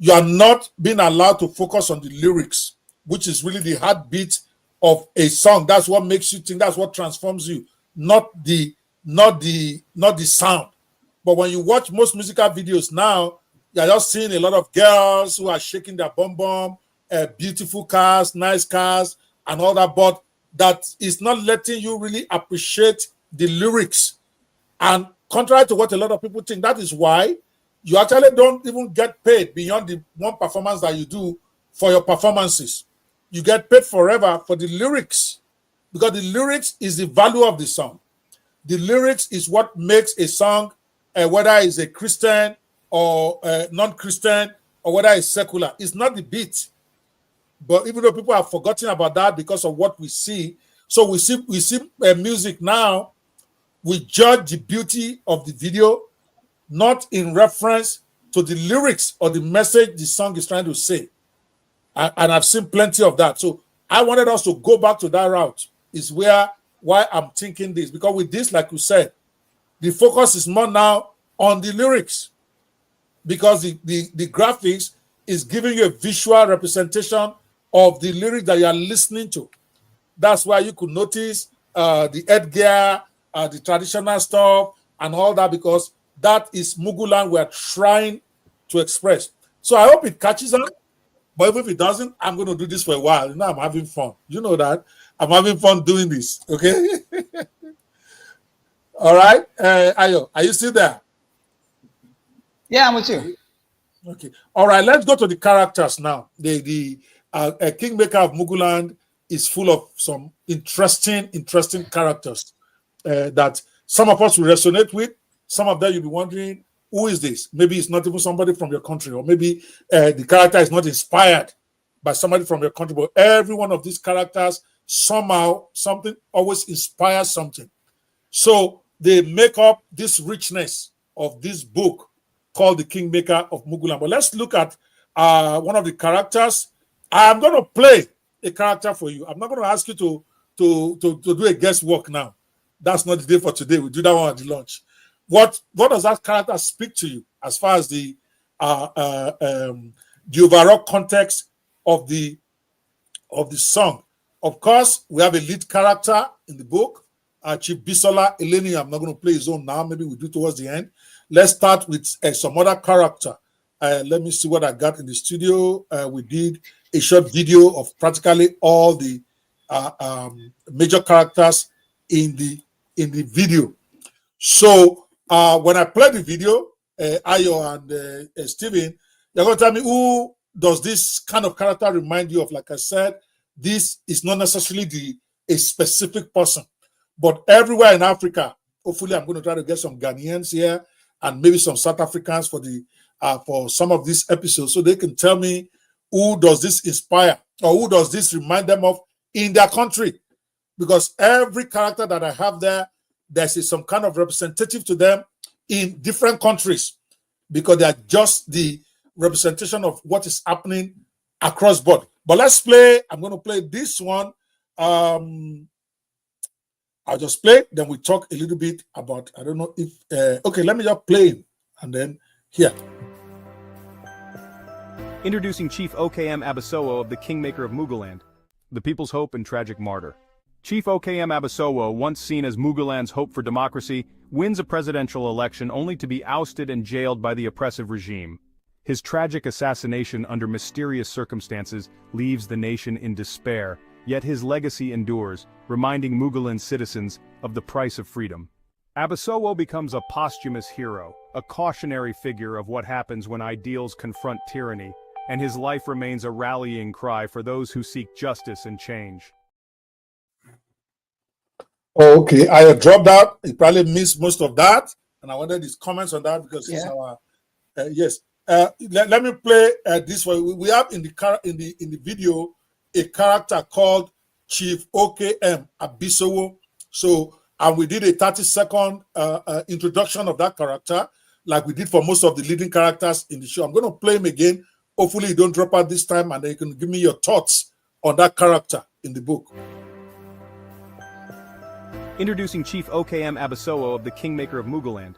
you are not being allowed to focus on the lyrics, which is really the heartbeat of a song. That's what makes you think, that's what transforms you, not the sound. But when you watch most musical videos now, you're just seeing a lot of girls who are shaking their bum bum, beautiful cars, nice cars, and all that, but that is not letting you really appreciate the lyrics. And contrary to what a lot of people think, that is why you actually don't even get paid beyond the one performance that you do for your performances. You get paid forever for the lyrics, because the lyrics is the value of the song. The lyrics is what makes a song, whether it's a Christian or non-Christian or whether it's secular. It's not the beat. But even though people have forgotten about that because of what we see, so we see music now. We judge the beauty of the video, not in reference to the lyrics or the message the song is trying to say. And I've seen plenty of that. So I wanted us to go back to that route, is why I'm thinking this. Because with this, like you said, the focus is more now on the lyrics. Because the graphics is giving you a visual representation of the lyrics that you are listening to. That's why you could notice the headgear, the traditional stuff and all that, because that is Muguland we're trying to express. So I hope it catches on, but if it doesn't, I'm going to do this for a while. I'm having fun. You know that. I'm having fun doing this, okay? All right. Ayo, are you still there?
Yeah, I'm with you.
Okay. All right, let's go to the characters now. The Kingmaker of Muguland is full of some interesting characters that some of us will resonate with. Some of them you'll be wondering, who is this? Maybe it's not even somebody from your country, or maybe the character is not inspired by somebody from your country. But every one of these characters, somehow, something always inspires something. So they make up this richness of this book called The Kingmaker of Muguland. But let's look at one of the characters I'm going to play a character for you. I'm not going to ask you to do a guesswork now. That's not the day for today. We do that one at the lunch. What does that character speak to you as far as the overall context of the song? Of course, we have a lead character in the book, Chief Bisola Eleni. I'm not going to play his own now. Maybe we do towards the end. Let's start with some other character. Let me see what I got in the studio. We did a short video of practically all the major characters in the video. So when I play the video, Ayo and Steven, you're going to tell me, who does this kind of character remind you of? Like I said, this is not necessarily a specific person, but everywhere in Africa, hopefully I'm going to try to get some Ghanaians here and maybe some South Africans for some of these episodes, so they can tell me who does this inspire or who does this remind them of in their country. Because every character that I have there, there's some kind of representative to them in different countries, because they are just the representation of what is happening across board. But let's play. I'm going to play this one. I'll just play, then we talk a little bit about, I don't know if, okay, let me just play it, and then here.
Introducing Chief OKM Abisowo of the Kingmaker of Muguland, the people's hope and tragic martyr. Chief OKM Abisowo, once seen as Muguland's hope for democracy, wins a presidential election only to be ousted and jailed by the oppressive regime. His tragic assassination under mysterious circumstances leaves the nation in despair, yet his legacy endures, reminding Muguland's citizens of the price of freedom. Abisowo becomes a posthumous hero, a cautionary figure of what happens when ideals confront tyranny, and his life remains a rallying cry for those who seek justice and change.
Okay, I dropped out. You probably missed most of that, and I wanted his comments on that because it's our yes. Let me play this one. We have in the video a character called Chief OKM Abisowo. So, and we did a 30-second introduction of that character, like we did for most of the leading characters in the show. I'm going to play him again. Hopefully, you don't drop out this time, and then you can give me your thoughts on that character in the book.
Introducing Chief OKM Abisowo of the Kingmaker of Muguland,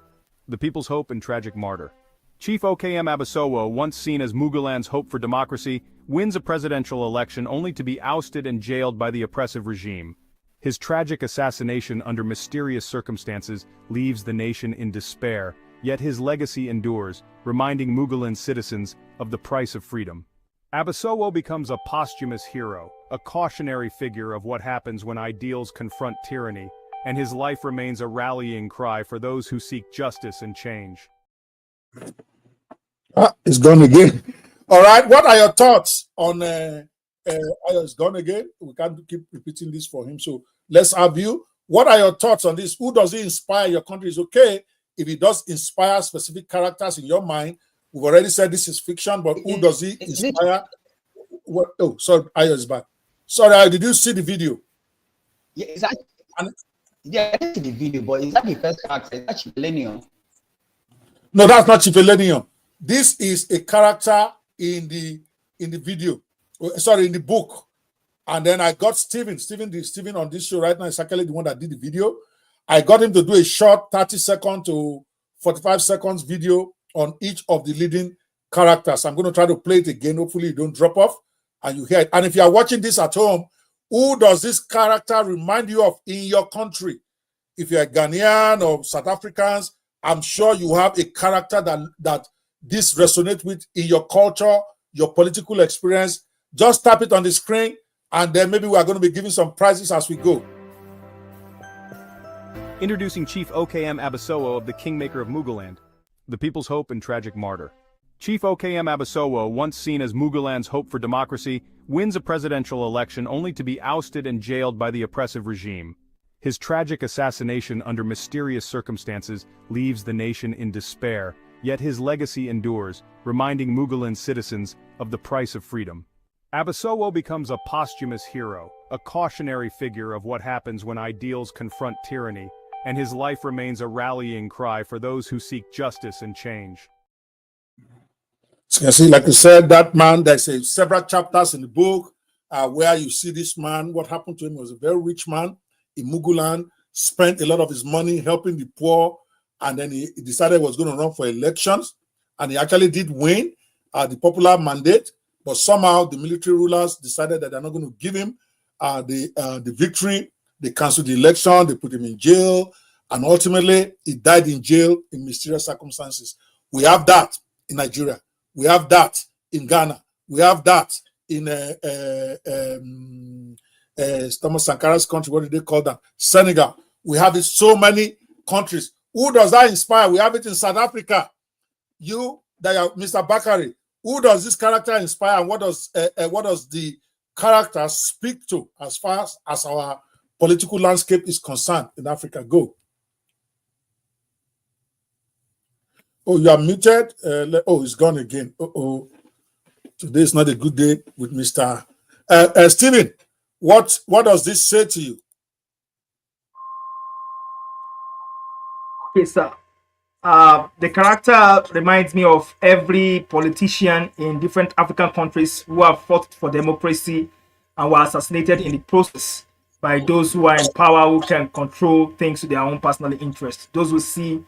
the people's hope and tragic martyr. Chief OKM Abisowo, once seen as Muguland's hope for democracy, wins a presidential election only to be ousted and jailed by the oppressive regime. His tragic assassination under mysterious circumstances leaves the nation in despair, yet his legacy endures, reminding Muguland's citizens of the price of freedom. Abisowo becomes a posthumous hero, a cautionary figure of what happens when ideals confront tyranny, and his life remains a rallying cry for those who seek justice and change.
It's gone again. All right, what are your thoughts on it's gone again? We can't keep repeating this for him, so let's have you. What are your thoughts on this? Who does he inspire? Your country is okay if he does inspire specific characters in your mind. We've already said this is fiction, but who does he inspire? What? Oh, sorry, Ayo is back. Sorry, did you see the video?
Yeah, exactly. Yeah, I see the video, but is that the first character? Is that Chipelenium?
No, that's not Chipelenium. This is a character in the video. Sorry, in the book. And then I got Steven on this show right now is actually the one that did the video. I got him to do a short 30-second to 45 seconds video on each of the leading characters. I'm going to try to play it again. Hopefully you don't drop off and you hear it. And if you are watching this at home, who does this character remind you of in your country? If you're a Ghanaian or South Africans, I'm sure you have a character that this resonates with in your culture, your political experience. Just tap it on the screen, and then maybe we are going to be giving some prizes as we go.
Introducing Chief OKM Abisowo of the Kingmaker of Muguland, the people's hope and tragic martyr. Chief OKM Abisowo, once seen as Muguland's hope for democracy, wins a presidential election only to be ousted and jailed by the oppressive regime. His tragic assassination under mysterious circumstances leaves the nation in despair, yet his legacy endures, reminding Muguland's citizens of the price of freedom. Abisowo becomes a posthumous hero, a cautionary figure of what happens when ideals confront tyranny, and his life remains a rallying cry for those who seek justice and change.
So you see, like I said, that man, there's several chapters in the book where you see this man. What happened to him was a very rich man in Muguland, spent a lot of his money helping the poor, and then he decided he was going to run for elections, and he actually did win the popular mandate, but somehow the military rulers decided that they're not going to give him the victory. They canceled the election, they put him in jail, and ultimately he died in jail in mysterious circumstances. We have that in Nigeria. We have that in Ghana. We have that in Thomas Sankara's country. What did they call that? Senegal. We have it so many countries. Who does that inspire? We have it in South Africa. You, Mr. Bakari, who does this character inspire, and what does the character speak to as far as our political landscape is concerned in Africa? Go. Oh, you are muted. Oh, it's gone again. Today is not a good day with Mr. Stephen. What does this say to you?
Okay, sir. The character reminds me of every politician in different African countries who have fought for democracy and were assassinated in the process by those who are in power, who can control things to their own personal interest. Those who see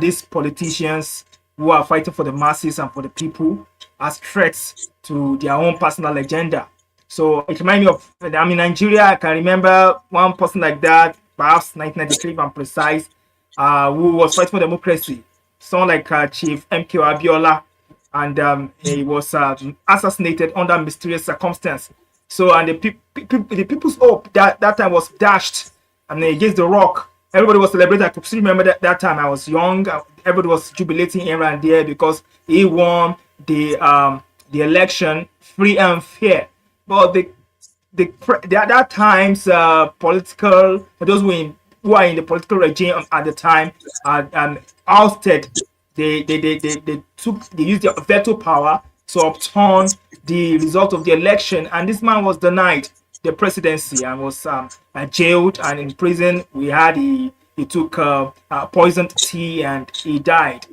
these politicians who are fighting for the masses and for the people as threats to their own personal agenda. So it reminds me of, in Nigeria, I can remember one person like that, perhaps 1993 if I'm precise, who was fighting for democracy. Someone like Chief MK Abiola, and he was assassinated under mysterious circumstance. So, and the people's hope that time was dashed, and against the rock. Everybody was celebrating. I could still remember that time. I was young. Everybody was jubilating here and there because he won the election free and fair. But that times political, those who are in the political regime at the time ousted. They used their veto power to upturn the result of the election, and this man was denied the presidency and was jailed and in prison. We had he took poisoned tea and he died.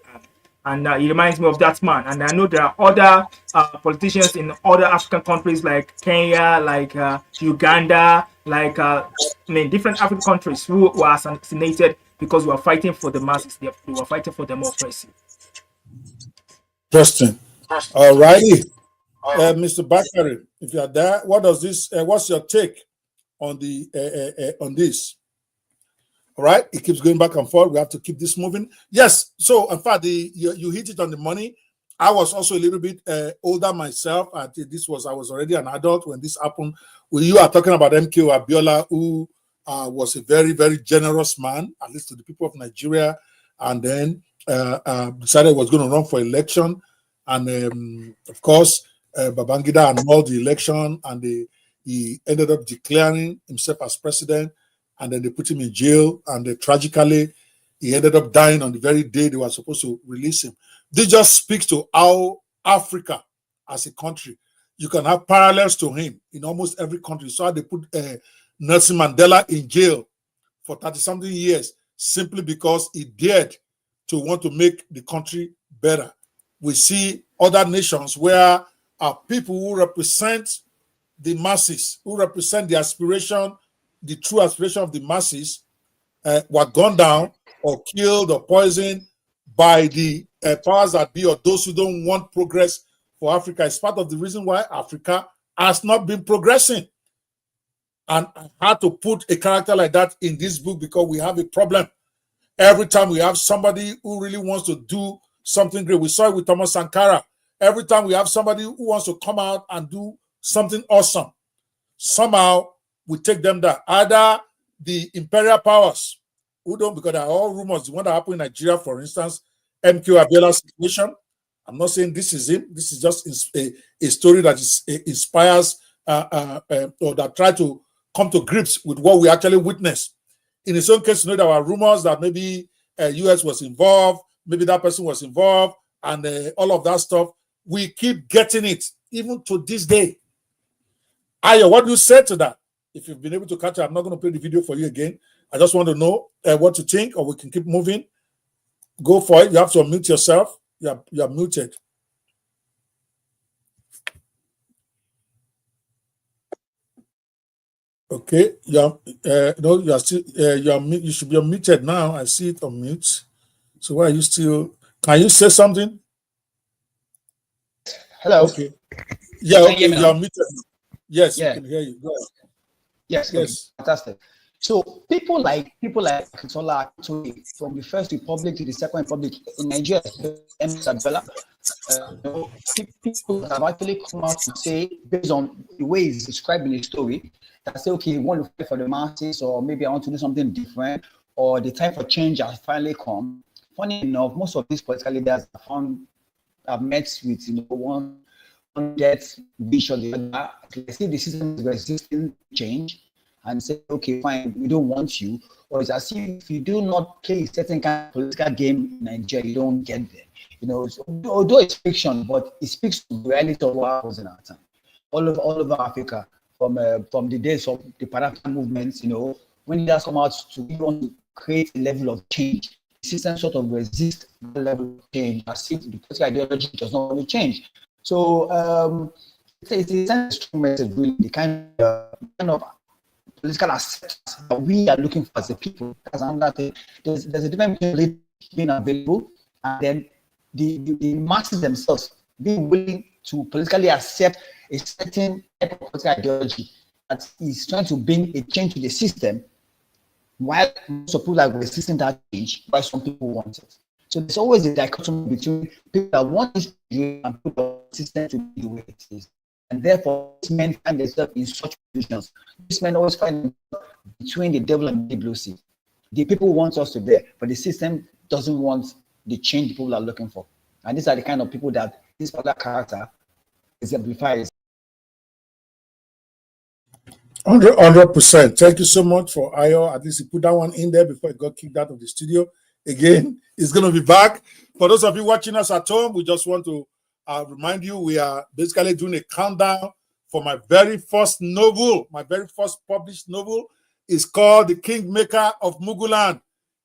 And he reminds me of that man. And I know there are other politicians in other African countries like Kenya, like Uganda, like different African countries who were assassinated because we were fighting for the masses. They were fighting for democracy.
Interesting. All righty. Mr. Bakari, if you are there, what's your take on on this? All right, it keeps going back and forth. We have to keep this moving. Yes. So, in fact, you hit it on the money. I was also a little bit older myself. I was already an adult when this happened. When you are talking about MK Abiola, who was a very, very generous man, at least to the people of Nigeria, and then decided he was going to run for election, and of course, Babangida annulled the election, and he ended up declaring himself as president. And then they put him in jail, and tragically, he ended up dying on the very day they were supposed to release him. This just speaks to how Africa, as a country, you can have parallels to him in almost every country. So they put Nelson Mandela in jail for 30-something years simply because he dared to want to make the country better. We see other nations where people who represent the masses, who represent the aspiration, the true aspiration of the masses, were gunned down or killed or poisoned by the powers that be, or those who don't want progress for Africa. It's part of the reason why Africa has not been progressing. And I had to put a character like that in this book because we have a problem. Every time we have somebody who really wants to do something great, we saw it with Thomas Sankara. Every time we have somebody who wants to come out and do something awesome, somehow we take them down. Either the imperial powers, who don't, because there are all rumors. The one that happened in Nigeria, for instance, MK Abiola's situation. I'm not saying this is him. This is just a story that inspires or that try to come to grips with what we actually witnessed. In his own case, there were rumors that maybe US was involved, maybe that person was involved, and all of that stuff. We keep getting it, even to this day. Ayo, what do you say to that? If you've been able to catch it, I'm not going to play the video for you again. I just want to know what you think, or we can keep moving. Go for it. You have to unmute yourself. You are muted. Okay, no, you are still you should be unmuted now. I see it on mute. So why are you still? Can you say something?
Hello.
Okay. Yeah. Okay. You are muted. Yes,
Yeah.
we can hear you. Go ahead.
Yes.
Yes.
Okay. Fantastic. So people like Akintola from the First Republic to the Second Republic in Nigeria, people that have actually come out to say, based on the way it's described in the story, that say, okay, you want to fight for the masses, or maybe I want to do something different, or the time for change has finally come. Funny enough, most of these political leaders have met with one death wish or the other. I see the system is resisting change and say, okay, fine, we don't want you. Or it's as if you do not play a certain kind of political game in Nigeria, you don't get there. Although it's fiction, but it speaks to the reality of what happens in our time. All over Africa, from the days of the Parapan movements, when leaders come out to want to create a level of change, the system sort of resists that level of change, as if the political ideology does not really change. So it's a strong message, really, the kind of political acceptance that we are looking for as a people. That's another thing. There's a difference between being available and then the masses themselves being willing to politically accept a certain type of political ideology that is trying to bring a change to the system, while most people are resisting that change, while some people want it. So there's always a dichotomy between people that want this and people that want the system to be the way it is. And therefore, these men find themselves in such positions. These men always find themselves between the devil and the blue sea. The people want us to be there, but the system doesn't want the change people are looking for. And these are the kind of people that this particular character exemplifies.
100%. Thank you so much for Ayo. At least he put that one in there before he got kicked out of the studio. Again, he's going to be back. For those of you watching us at home, we just want to remind you we are basically doing a countdown for my very first novel. My very first published novel is called The Kingmaker of Muguland,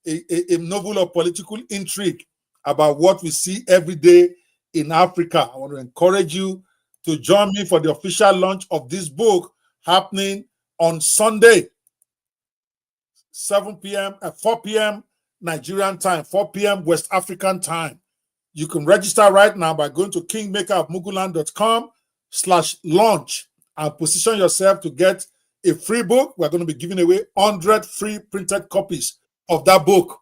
a novel of political intrigue about what we see every day in Africa. I want to encourage you to join me for the official launch of this book happening on Sunday, 7 p.m. at 4 p.m. Nigerian time, 4 p.m. West African time. You can register right now by going to kingmakerofmuguland.com/launch and position yourself to get a free book. We're going to be giving away 100 free printed copies of that book.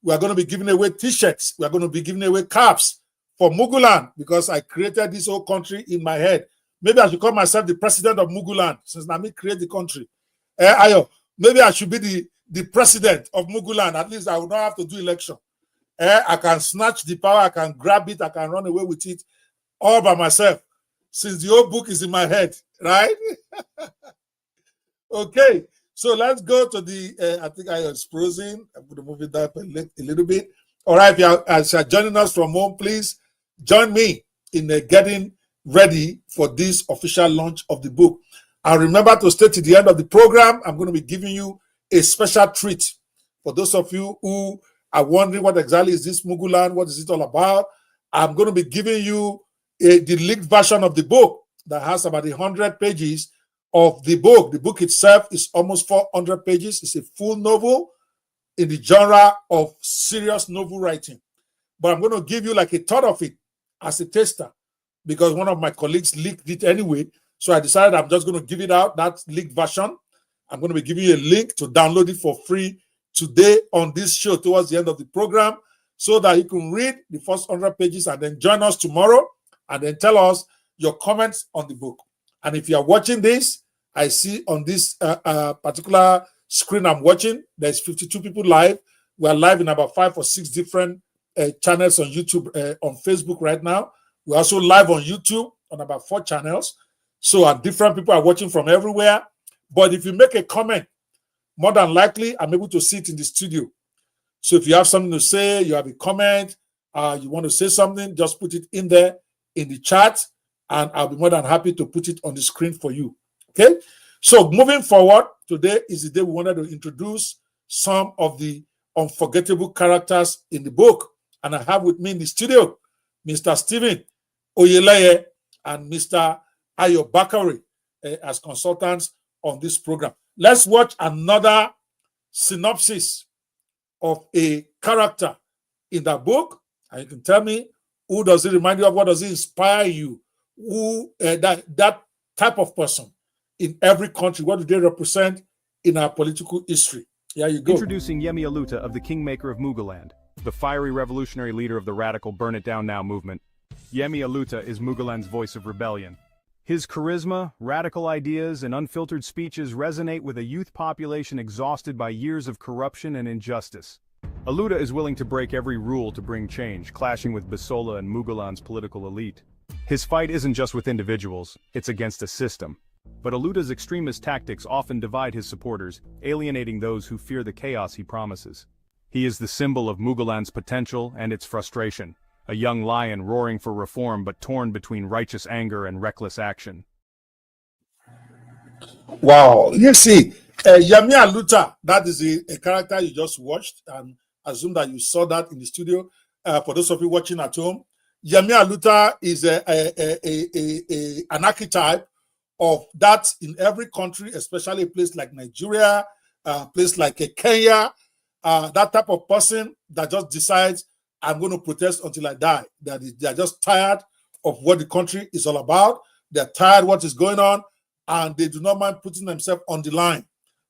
We are going to be giving away t-shirts. We are going to be giving away caps for Muguland because I created this whole country in my head. Maybe I should call myself the president of Muguland since I create the country. Maybe I should be the president of Muguland. At least I will not have to do election. I can snatch the power. I can grab it. I can run away with it all by myself since the whole book is in my head, right? Okay. So let's go to the, I think I was frozen. I'm going to move it up a little bit. All right, if you are joining us from home, please join me in getting ready for this official launch of the book. And remember to stay to the end of the program. I'm going to be giving you a special treat. For those of you who are wondering what exactly is this Muguland, what is it all about, I'm going to be giving you the leaked version of the book that has about 100 pages of the book. The book itself is almost 400 pages. It's a full novel in the genre of serious novel writing. But I'm going to give you like a third of it as a taster because one of my colleagues leaked it anyway. So I decided I'm just going to give it out, that leaked version. I'm going to be giving you a link to download it for free today on this show towards the end of the program so that you can read the first 100 pages and then join us tomorrow and then tell us your comments on the book. And if you are watching this, I see on this particular screen I'm watching, there's 52 people live. We are live in about 5 or 6 different channels on YouTube, on Facebook right now. We're also live on YouTube on about 4 channels. So different people are watching from everywhere. But if you make a comment, more than likely, I'm able to see it in the studio. So if you have something to say, you have a comment, you want to say something, just put it in there in the chat, and I'll be more than happy to put it on the screen for you. Okay? So moving forward, today is the day we wanted to introduce some of the unforgettable characters in the book. And I have with me in the studio, Mr. Stephen Oyeleye and Mr. Ayo Bakari as consultants on this program. Let's watch another synopsis of a character in that book, and you can tell me, who does it remind you of? What does it inspire you? Who that type of person in every country? What do they represent in our political history? Here you go.
Introducing Yemi Aluta of the Kingmaker of Muguland, the fiery revolutionary leader of the radical Burn It Down Now movement. Yemi Aluta is Muguland's voice of rebellion. His charisma, radical ideas, and unfiltered speeches resonate with a youth population exhausted by years of corruption and injustice. Aluta is willing to break every rule to bring change, clashing with Bisola and Muguland's political elite. His fight isn't just with individuals, it's against a system. But Aluta's extremist tactics often divide his supporters, alienating those who fear the chaos he promises. He is the symbol of Muguland's potential and its frustration, a young lion roaring for reform but torn between righteous anger and reckless action.
Wow, you see, Yemi Aluta, that is a character you just watched, and assume that you saw that in the studio. For those of you watching at home, Yemi Aluta is an archetype of that in every country, especially a place like Nigeria, a place like Kenya, that type of person that just decides, I'm going to protest until I die. That they're just tired of what the country is all about. They're tired of what is going on, and they do not mind putting themselves on the line.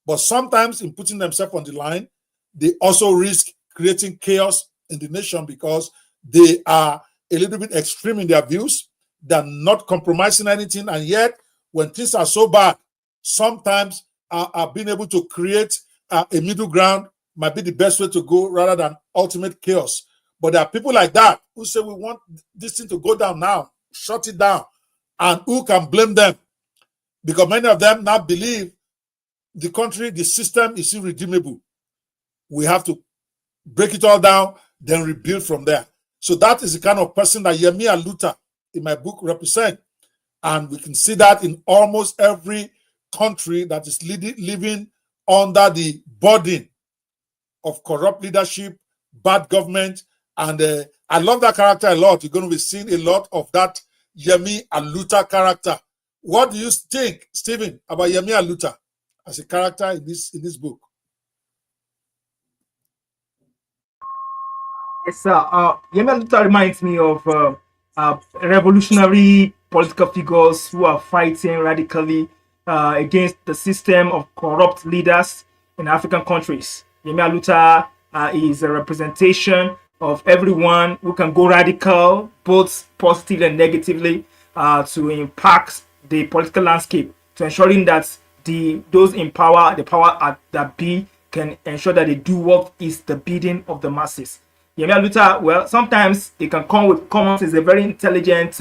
But sometimes in putting themselves on the line, they also risk creating chaos in the nation because they are a little bit extreme in their views. They're not compromising anything, and yet when things are so bad, sometimes being able to create a middle ground might be the best way to go rather than ultimate chaos. But there are people like that who say, we want this thing to go down now, shut it down. And who can blame them? Because many of them now believe the country, the system is irredeemable. We have to break it all down, then rebuild from there. So that is the kind of person that Yemi Aluta in my book represent. And we can see that in almost every country that is living under the burden of corrupt leadership, bad government. And I love that character a lot. You're going to be seeing a lot of that Yemi Aluta character. What do you think, Stephen, about Yemi Aluta as a character in this book?
Yes, sir. Yemi Aluta reminds me of revolutionary political figures who are fighting radically against the system of corrupt leaders in African countries. Yemi Aluta is a representation of everyone who can go radical, both positively and negatively, to impact the political landscape, to ensuring that those in power, the power that be, can ensure that they do what is the bidding of the masses. Yemi Aluta, well, sometimes he can come with comments. He's a very intelligent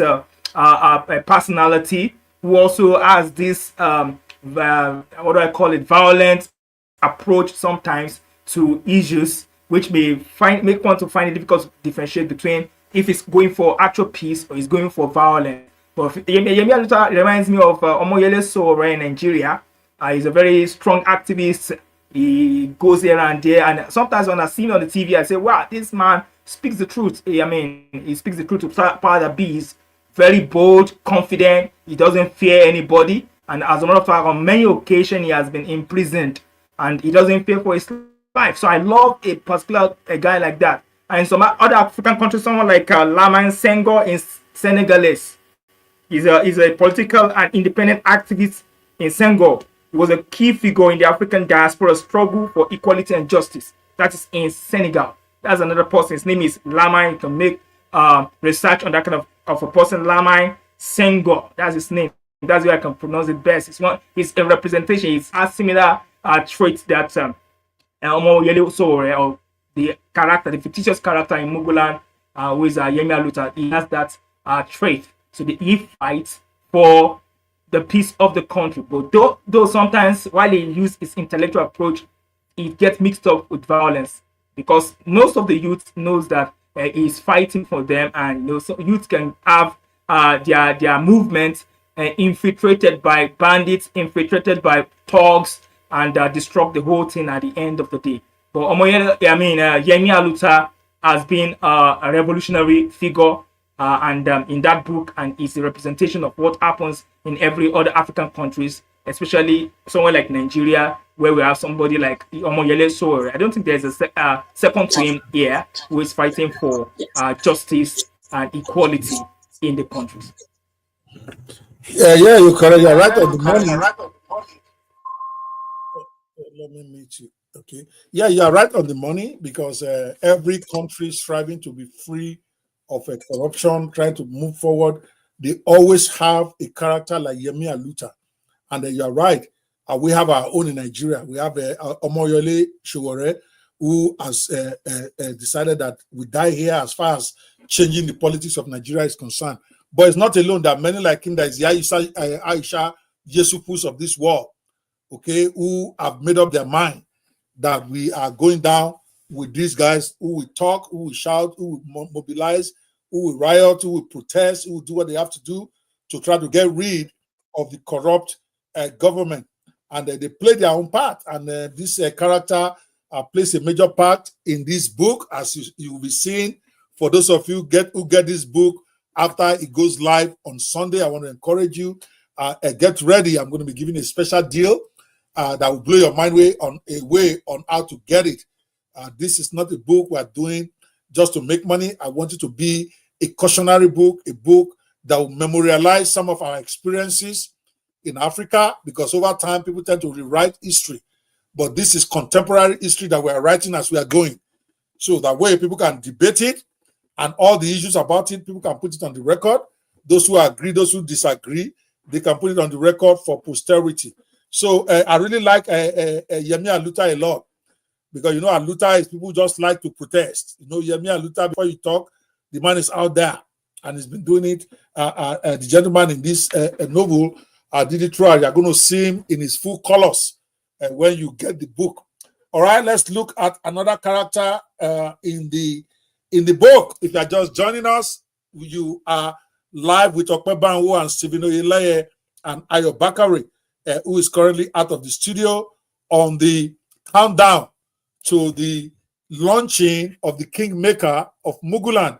personality who also has this, what do I call it, violent approach sometimes to issues, which may make one to find it difficult to differentiate between if it's going for actual peace or it's going for violence. But Yemi Aluta reminds me of Omoyele Sowore in Nigeria. He's a very strong activist. He goes here and there, and sometimes when I see him on the TV, I say, wow, this man speaks the truth. I mean, he speaks the truth to power that be. He's very bold, confident. He doesn't fear anybody. And as a matter of fact, on many occasions, he has been imprisoned, and he doesn't fear for his life. So I love a guy like that. And in some other African countries, someone like Lamin Senghor in Senegalese. He's a political and independent activist in Senghor. He was a key figure in the African diaspora struggle for equality and justice. That is in Senegal. That's another person. His name is Lamin. You can make research on that kind of a person. Lamin Senghor. That's his name. That's why I can pronounce it best. It's a representation. It's a similar traits that Omoyele Sowore, or the fictitious character in Muguland, who is Yemi Aluta. He has that trait. So he fights for the peace of the country. But though sometimes while he uses his intellectual approach, it gets mixed up with violence, because most of the youth knows that he's fighting for them, and so youth can have their movement infiltrated by bandits, infiltrated by thugs, and disrupt the whole thing at the end of the day. But Yemi Aluta has been a revolutionary figure, and in that book, and is a representation of what happens in every other African countries especially somewhere like Nigeria, where we have somebody like Omoyele Sowore. I don't think there's a second to him here who is fighting for justice and equality in the countries.
Yeah, you're correct. You're right on the money. Let me meet you. Okay. Yeah, you're right on the money because every country is striving to be free of corruption, trying to move forward. They always have a character like Yemi Aluta. And you're right. We have our own in Nigeria. We have Omoyele Sowore, who has decided that we die here as far as changing the politics of Nigeria is concerned. But it's not alone. There are many like him. There is Aisha Yesupus of this world, okay, who have made up their mind that we are going down with these guys who will talk, who will shout, who will mobilize, who will riot, who will protest, who will do what they have to do to try to get rid of the corrupt government. And they play their own part. And this character plays a major part in this book, as you will be seeing. For those of you who get this book after it goes live on Sunday, I want to encourage you, get ready. I'm going to be giving a special deal that will blow your mind away on how to get it. This is not a book we're doing just to make money. I want it to be a cautionary book, a book that will memorialize some of our experiences in Africa, because over time people tend to rewrite history. But this is contemporary history that we are writing as we are going. So that way people can debate it, and all the issues about it, people can put it on the record. Those who agree, those who disagree, they can put it on the record for posterity. So I really like Yemi Aluta a lot, because you know Aluta is people just like to protest. You know, Yemi Aluta, before you talk, the man is out there and he's been doing it. The gentleman in this novel did it right. You're going to see him in his full colors when you get the book. All right, let's look at another character in the book. If you're just joining us, you are live with Okpe Banwo and Stephen Oyeleye and Ayo Bakari, who is currently out of the studio on the countdown to the launching of the Kingmaker of Muguland,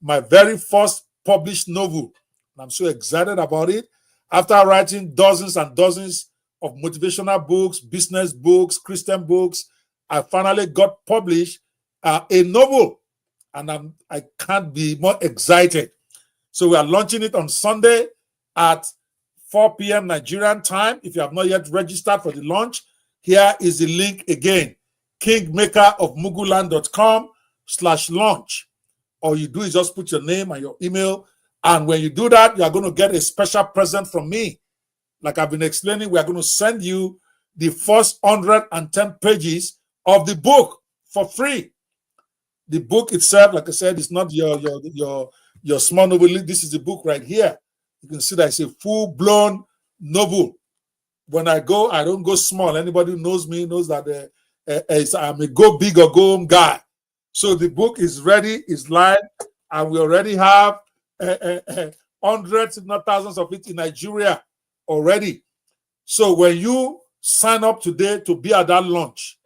my very first published novel. I'm so excited about it. After writing dozens and dozens of motivational books, business books, Christian books, I finally got published a novel, and I can't be more excited. So we are launching it on Sunday at 4 p.m. Nigerian time. If you have not yet registered for the launch, here is the link again: kingmakerofmuguland.com/launch. All you do is just put your name and your email, and when you do that, you are going to get a special present from me. Like I've been explaining, we are going to send you the first 110 pages of the book for free. The book itself, like I said, is not your small novel. This is the book right here. You can see that it's a full-blown novel. When I go, I don't go small. Anybody who knows me knows that I'm a go big or go home guy. So the book is ready, is live, and we already have hundreds, if not thousands of it in Nigeria already. So when you sign up today to be at that launch,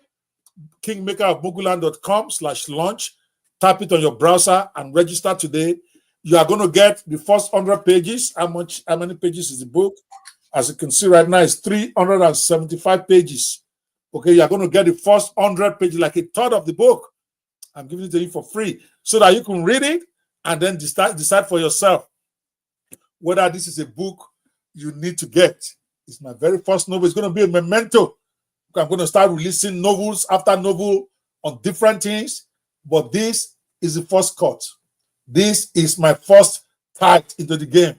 kingmakerofmuguland.com/launch, tap it on your browser and register today. You are going to get the first 100 pages. How many pages is the book? As you can see right now, it's 375 pages. Okay, you are going to get the first 100 pages, like a third of the book. I'm giving it to you for free so that you can read it and then decide for yourself whether this is a book you need to get. It's my very first novel. It's going to be a memento. I'm going to start releasing novels after novel on different things, but this is the first cut. This is my first tag into the game.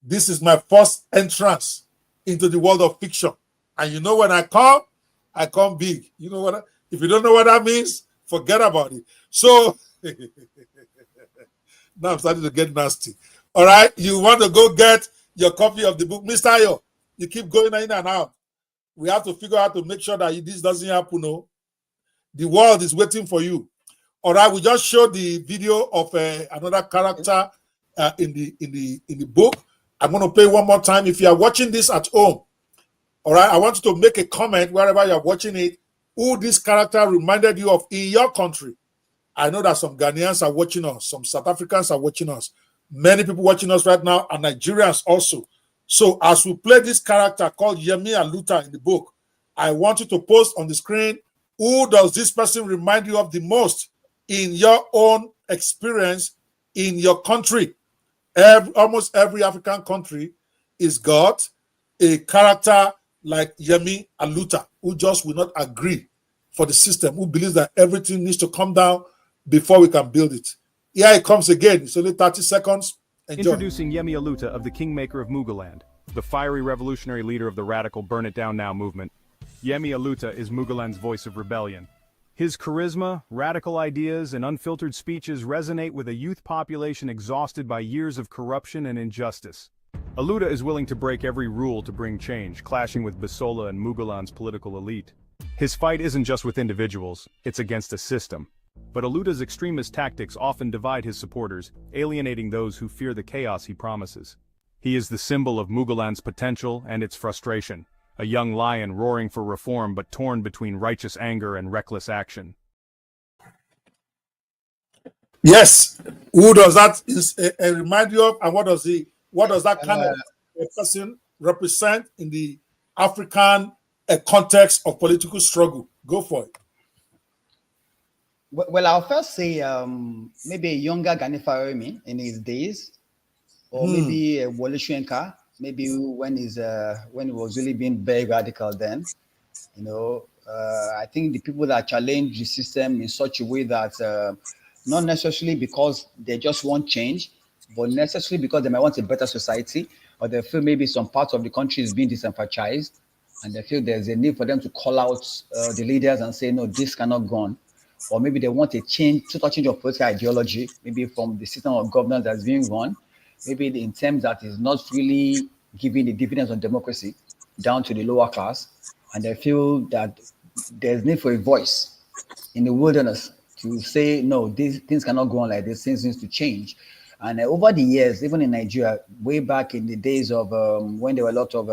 This is my first entrance into the world of fiction. And you know when I come big. You know what? If you don't know what that means, forget about it. So now I'm starting to get nasty. All right, you want to go get your copy of the book, Mr. Ayo. You keep going in and out. We have to figure out to make sure that this doesn't happen. No, the world is waiting for you. All right, we just showed the video of another character in the book. I'm going to play one more time. If you are watching this at home, all right, I want you to make a comment wherever you are watching it, who this character reminded you of in your country. I know that some Ghanaians are watching us, some South Africans are watching us, many people watching us right now, and Nigerians also. So as we play this character called Yemi Aluta in the book, I want you to post on the screen, who does this person remind you of the most in your own experience in your country? Almost every African country is got a character like Yemi Aluta, who just will not agree for the system, who believes that everything needs to come down before we can build it. Here it comes again. It's only 30 seconds. Enjoy.
Introducing Yemi Aluta of the Kingmaker of Muguland, the fiery revolutionary leader of the radical Burn It Down Now movement. Yemi Aluta is Muguland's voice of rebellion. His charisma, radical ideas, and unfiltered speeches resonate with a youth population exhausted by years of corruption and injustice. Aluta is willing to break every rule to bring change, clashing with Bisola and Muguland's political elite. His fight isn't just with individuals, it's against a system. But Aluta's extremist tactics often divide his supporters, alienating those who fear the chaos he promises. He is the symbol of Muguland's potential and its frustration, a young lion roaring for reform but torn between righteous anger and reckless action.
Yes, who does that remind you of, and what does that kind of person represent in the African context of political struggle? Go for it.
Well, I'll first say maybe a younger Gani Fawehinmi in his days, or maybe a Wole Soyinka, maybe when he was really being very radical then. You know, I think the people that challenge the system in such a way that not necessarily because they just want change, but necessarily because they might want a better society, or they feel maybe some parts of the country is being disenfranchised, and they feel there's a need for them to call out the leaders and say, no, this cannot go on. Or maybe they want a total change of political ideology, maybe from the system of governance that's being run, maybe in terms that is not really giving the dividends on democracy down to the lower class. And they feel that there's need for a voice in the wilderness to say, no, these things cannot go on like this, things need to change. And over the years, even in Nigeria, way back in the days of when there were a lot of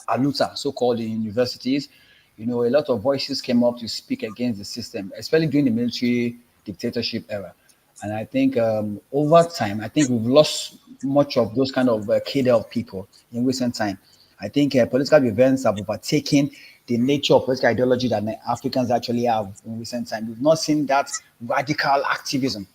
Aluta, so-called in universities, you know, a lot of voices came up to speak against the system, especially during the military dictatorship era. And I think over time, I think we've lost much of those kind of cadre of people in recent time. I think political events have overtaken the nature of political ideology that Africans actually have in recent time. We've not seen that radical activism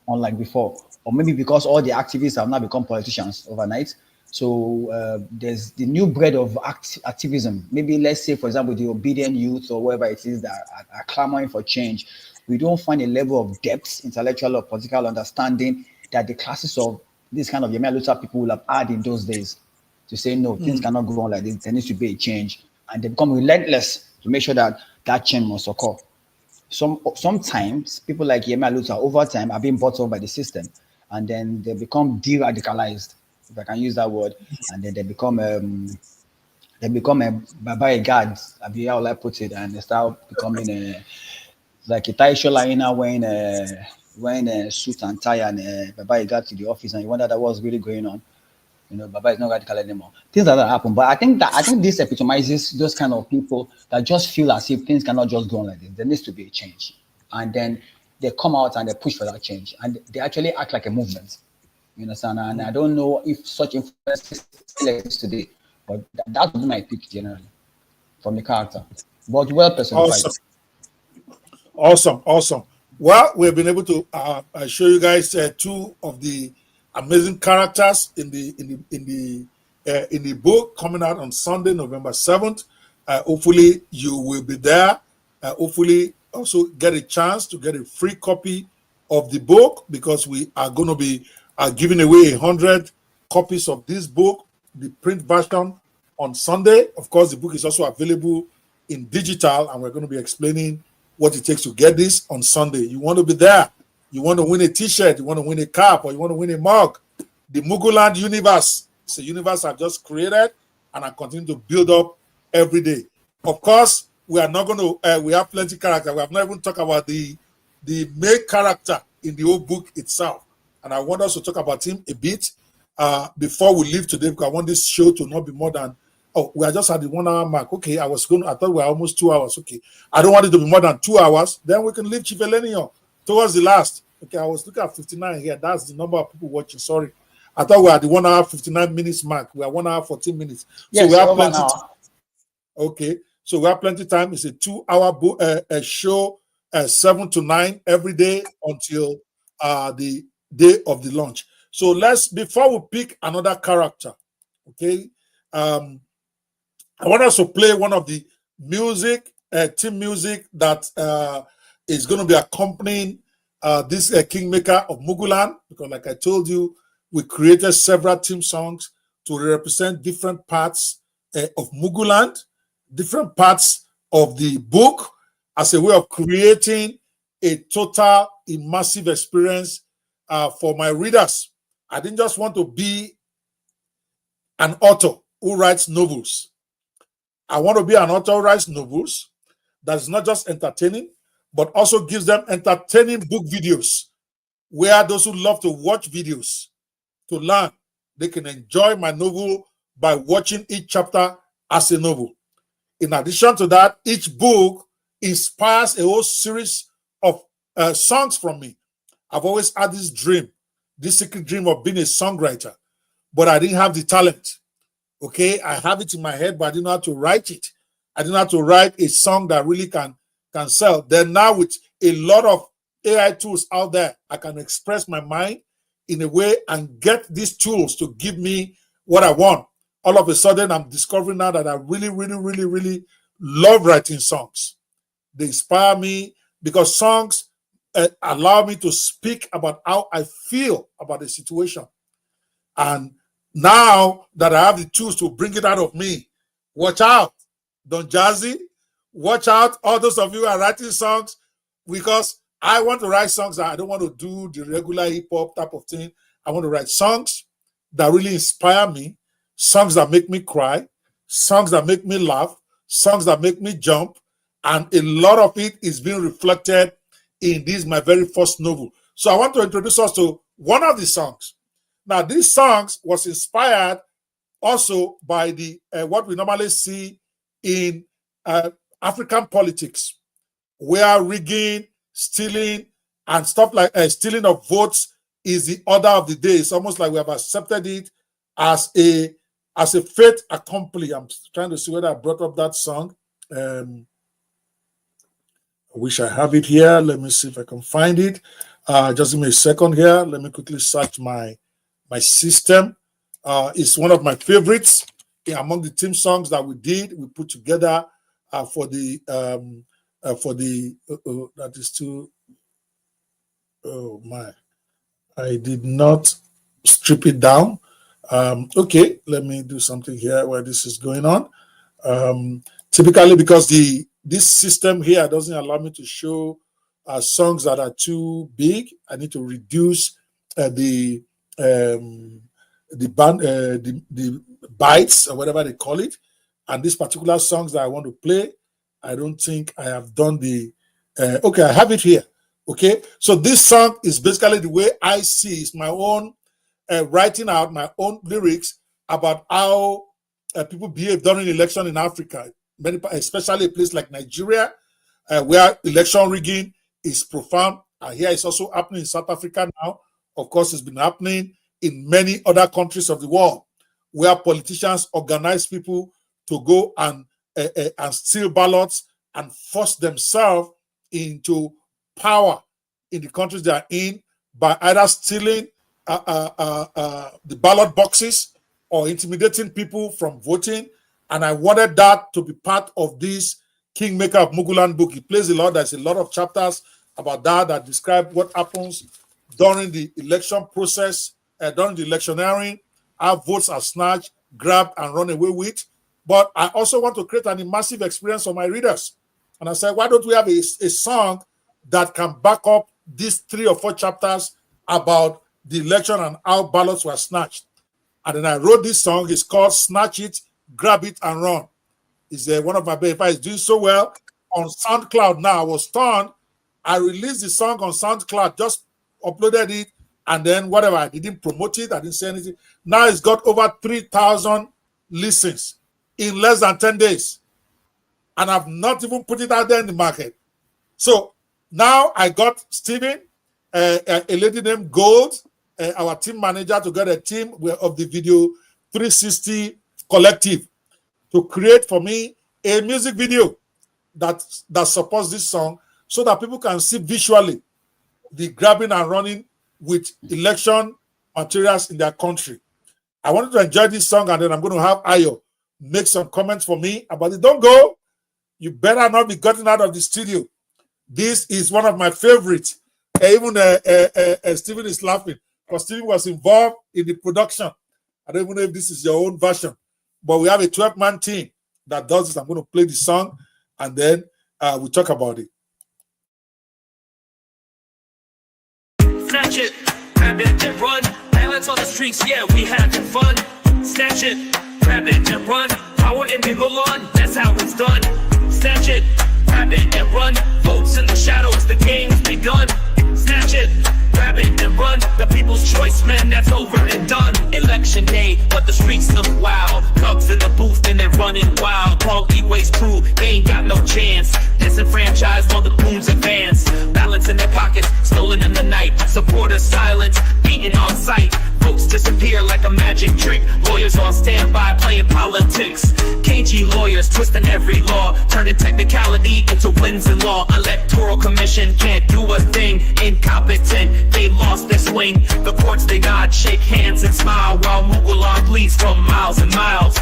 unlike before, or maybe because all the activists have now become politicians overnight. So there's the new breed of activism. Maybe let's say, for example, the obedient youth or whatever it is that are clamoring for change. We don't find a level of depth, intellectual or political understanding that the classes of this kind of Yemi Aluta people will have had in those days to say, no, things cannot go on like this. There needs to be a change. And they become relentless to make sure that that change must occur. Sometimes people like Yemi Aluta over time are being bought off by the system, and then they become de-radicalized, if I can use that word, and then they become a Baba guard, how I put it, and they start becoming like a Tai Sholaina wearing a suit and tie and Baba guard to the office, and you wonder that what's really going on. You know, Baba is not radical anymore. Things like that happen, but I think this epitomizes those kind of people that just feel as if things cannot just go on like this. There needs to be a change, and then they come out and they push for that change, and they actually act like a movement. You understand? And I don't know if such influences still exist today, but that would be my pick generally from the character. But well personified.
Awesome. Well, we've been able to show you guys two of the amazing characters in the book coming out on Sunday, November 7th. Hopefully you will be there. Hopefully also get a chance to get a free copy of the book, because we are going to be giving away 100 copies of this book, the print version, on Sunday. Of course, the book is also available in digital, and we're going to be explaining what it takes to get this on Sunday. You want to be there. You want to win a t-shirt, you want to win a cap, or you want to win a mug. The Muguland universe, it's a universe I've just created, and I continue to build up every day. Of course, we are not going to, we have plenty of characters. We have not even talked about the main character in the whole book itself. And I want us to talk about him a bit before we leave today, because I want this show to not be more than, we are just at the 1 hour mark. Okay, I thought we were almost 2 hours. Okay, I don't want it to be more than 2 hours. Then we can leave Chief Elenio towards the last. Okay, I was looking at 59 here. That's the number of people watching. Sorry. I thought we were at the 1 hour 59 minutes mark. We are 1 hour 14 minutes.
Yes,
so we have
over
plenty.
now.
Okay, so we have plenty time. It's a 2-hour show, 7 to 9 every day until the day of the launch. So before we pick another character, okay, I want us to play one of the music, team music that is going to be accompanying this Kingmaker of Muguland, because like I told you, we created several team songs to represent different parts of Muguland, different parts of the book, as a way of creating a total immersive experience for my readers. I didn't just want to be an author who writes novels. I want to be an author who writes novels that is not just entertaining, but also gives them entertaining book videos, where those who love to watch videos to learn, they can enjoy my novel by watching each chapter as a novel. In addition to that, each book inspires a whole series of songs from me. I've always had this dream, this secret dream of being a songwriter, but I didn't have the talent. Okay, I have it in my head, but I didn't know how to write it. I didn't know how to write a song that really can sell. Then now with a lot of AI tools out there, I can express my mind in a way and get these tools to give me what I want. All of a sudden, I'm discovering now that I really, really, really, really love writing songs. They inspire me because songs allow me to speak about how I feel about the situation. And now that I have the tools to bring it out of me, watch out, Don Jazzy. Watch out, all those of you who are writing songs, because I want to write songs that I don't want to do the regular hip hop type of thing. I want to write songs that really inspire me, songs that make me cry, songs that make me laugh, songs that make me jump. And a lot of it is being reflected in this, my very first novel. So I want to introduce us to one of the songs. Now, these songs was inspired also by the what we normally see in African politics, where rigging, stealing, and stuff like stealing of votes is the order of the day. It's almost like we have accepted it as a fait accompli. I'm trying to see whether I brought up that song. I wish I have it here. Let me see if I can find it. Just give me a second here. Let me quickly search my system. It's one of my favorites among the team songs that we put together for the that is too. Oh my, I did not strip it down. Okay, let me do something here where this is going on. Typically, because this system here doesn't allow me to show songs that are too big, I need to reduce the bytes or whatever they call it. And these particular songs that I want to play, I don't think I have done the. Okay, I have it here. Okay, so this song is basically the way I see. It's my own writing out my own lyrics about how people behave during election in Africa, especially a place like Nigeria, where election rigging is profound. Here it's also happening in South Africa now. Of course, it's been happening in many other countries of the world, where politicians organize people to go and steal ballots and force themselves into power in the countries they are in by either stealing the ballot boxes or intimidating people from voting. And I wanted that to be part of this Kingmaker of Muguland book. He plays a lot. There's a lot of chapters about that describe what happens during the election process, during the electioneering, how votes are snatched, grabbed, and run away with. But I also want to create an immersive experience for my readers. And I said, why don't we have a song that can back up these 3 or 4 chapters about the election and how ballots were snatched? And then I wrote this song. It's called Snatch It, Grab It, and Run. It's one of my baby. It's doing so well on SoundCloud now. I was stunned. I released the song on SoundCloud, just uploaded it, and then whatever. I didn't promote it. I didn't say anything. Now it's got over 3,000 listens in less than 10 days. And I've not even put it out there in the market. So now I got Steven, a lady named Gold, our team manager to get a team of the Video 360 Collective to create for me a music video that supports this song so that people can see visually the grabbing and running with election materials in their country. I wanted to enjoy this song, and then I'm going to have Ayo make some comments for me about it. Don't go. You better not be gotten out of the studio. This is one of my favorites. Even Stephen is laughing because Stephen was involved in the production. I don't even know if this is your own version, but we have a 12-man team that does this. I'm going to play the song, and then we talk about it.
Snatch it, grab it and run. Violence on the streets, yeah, we having fun. Snatch it, grab it and run. Power in Muguland, that's how it's done. Snatch it, grab it and run. Votes in the shadows, the game's begun. Snatch it, grab it and run. The people's choice, man, that's over and done. Election day, but the streets look wild. Thugs in the booth and they're running wild. Paul E-Way's crew, they ain't got no chance. Disenfranchised while the goons advance. Balance in their pockets, stolen in the night. Supporters silent, beaten on sight. Votes disappear like a magic trick. Lawyers on standby playing politics. KG lawyers twisting every law, turning technicality into wins in law. Electoral commission can't do a thing. Incompetent, they lost their swing. The courts they nod, shake hands and smile while Muguland bleeds for miles and miles.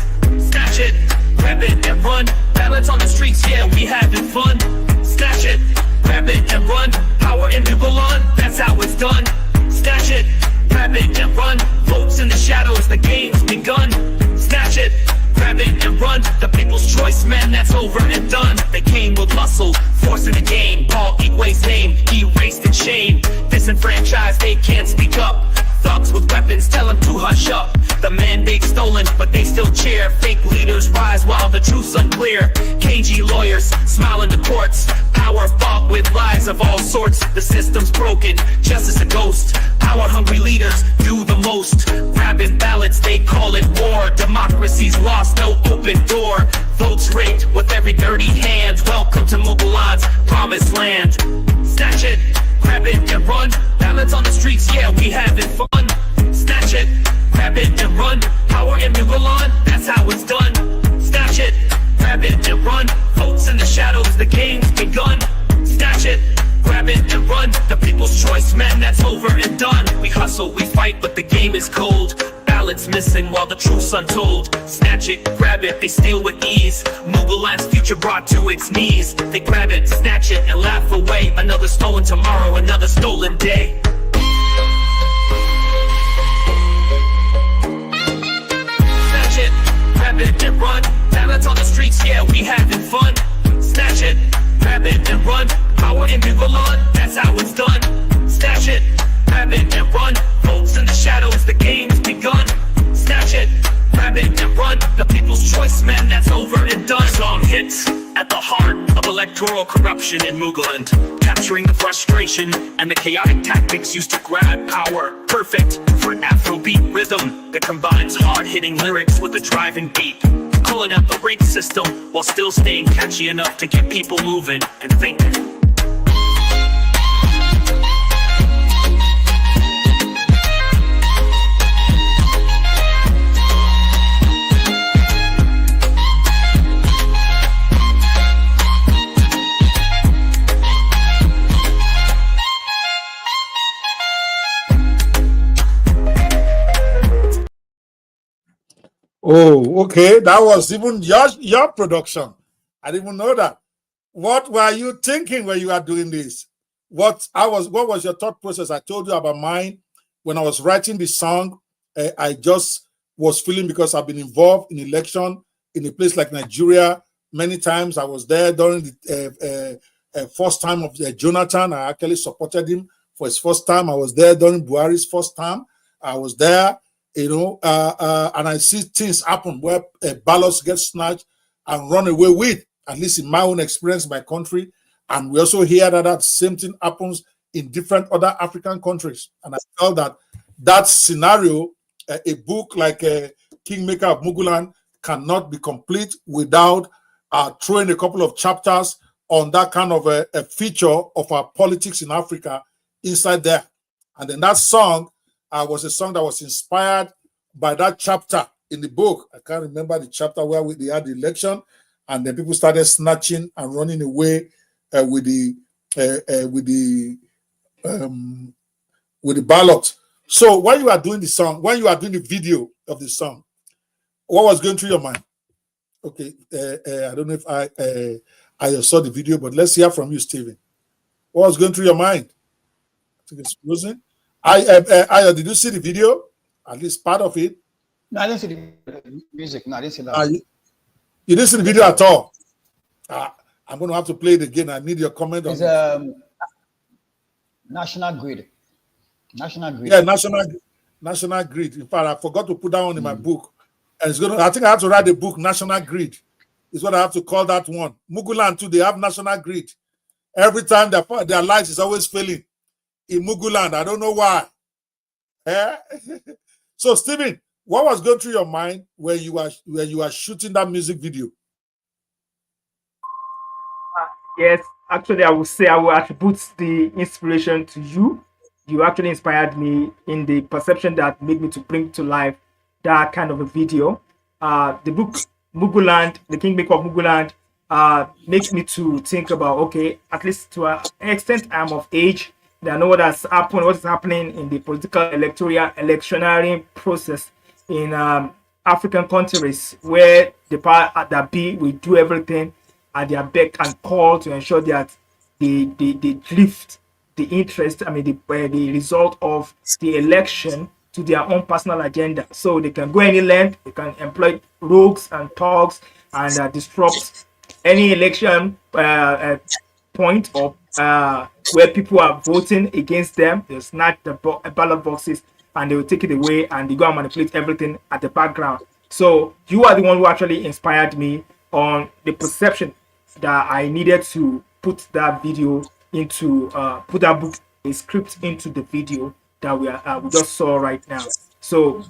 Snatch it, grab it and run. Balance on the streets, yeah, we having fun. Snatch it, grab it and run. Power in Muguland, that's how it's done. Snatch it, grab it and run. Votes in the shadows, the game's begun. Snatch it, grab it and run. The people's choice, man, that's over and done. They came with muscle, forcing the game. Paul E-Way's name, erased in shame. Disenfranchised, they can't speak up. Thugs with weapons tell them to hush up. The mandate stolen, but they still cheer. Fake leaders rise while the truth's unclear. KG lawyers smile in the courts. Power fought with lies of all sorts. The system's broken, justice a ghost. Power-hungry leaders do the most. Grabbing ballots, they call it war. Democracy's lost, no open door. Votes rigged with every dirty hand. Welcome to Muguland's promised land. Snatch it, grab it and run. Balance on the streets, yeah, we having fun. Snatch it, grab it and run. Power in Muguland, that's how it's done. Snatch it, grab it and run. Votes in the shadows, the game's begun. Snatch it, grab it and run. The people's choice, man, that's over and done. We hustle, we fight, but the game is cold. Ballots missing while the truth's untold. Snatch it, grab it, they steal with ease. Muguland's future brought to its knees. They grab it, snatch it, and laugh away. Another stolen tomorrow, another stolen day. Snatch it, grab it and run. Balance on the streets, yeah, we having fun. Snatch it, grab it and run. Power in Muguland, that's how it's done. Snatch it, grab it and run. Votes in the shadows, the game's begun. Snatch it, grab it and run. The people's choice, man, that's over and done. Song hits at the heart of electoral corruption in Muguland, capturing the frustration and the chaotic tactics used to grab power. Perfect for an Afrobeat rhythm that combines hard-hitting lyrics with a driving beat. Pulling out the rate system while still staying catchy enough to get people moving and thinking.
Oh, okay. That was even your production. I didn't even know that. What were you thinking when you were doing this? What was your thought process? I told you about mine when I was writing the song. I just was feeling, because I've been involved in election in a place like Nigeria many times. I was there during the first time of Jonathan. I actually supported him for his first time. I was there during Buhari's first time. I was there. And I see things happen where ballots get snatched and run away with, at least in my own experience, my country. And we also hear that same thing happens in different other African countries. And I felt that scenario, a book like Kingmaker of Muguland, cannot be complete without throwing a couple of chapters on that kind of a feature of our politics in Africa inside there. And then that song was a song that was inspired by that chapter in the book. I can't remember the chapter where they had the election, and then people started snatching and running away with the ballot. So when you are doing the song, when you are doing the video of the song, what was going through your mind? Okay, I don't know if I saw the video, but let's hear from you, Stephen. What was going through your mind? I think it's closing. Did you see the video? At least part of it?
No, I didn't see the music. No, I didn't see that.
You didn't see the video at all? I'm going to have to play it again. I need your comment on it.
National Grid. National Grid.
Yeah, National Grid. In fact, I forgot to put that one in my book. And it's I think I have to write a book, National Grid. Is what I have to call that one. Muguland too, they have National Grid. Every time their light is always failing in Muguland. I don't know why. So, Stephen, what was going through your mind when you were shooting that music video?
Yes, actually, I would say I will attribute the inspiration to you. You actually inspired me in the perception that made me to bring to life that kind of a video. The book Muguland, The Kingmaker of Muguland, makes me to think about, okay, at least to an extent I'm of age, that I know what has happened, what is happening in the political electionary process in African countries, where the power that be will do everything at their beck and call to ensure that they drift the interest, the result of the election to their own personal agenda. So they can go any length, they can employ rogues and thugs and disrupt any election point or where people are voting against them. They'll snatch the ballot boxes and they will take it away and they go and manipulate everything at the background. So you are the one who actually inspired me on the perception that I needed to put that video into, put that book, a script into the video that we just saw right now. So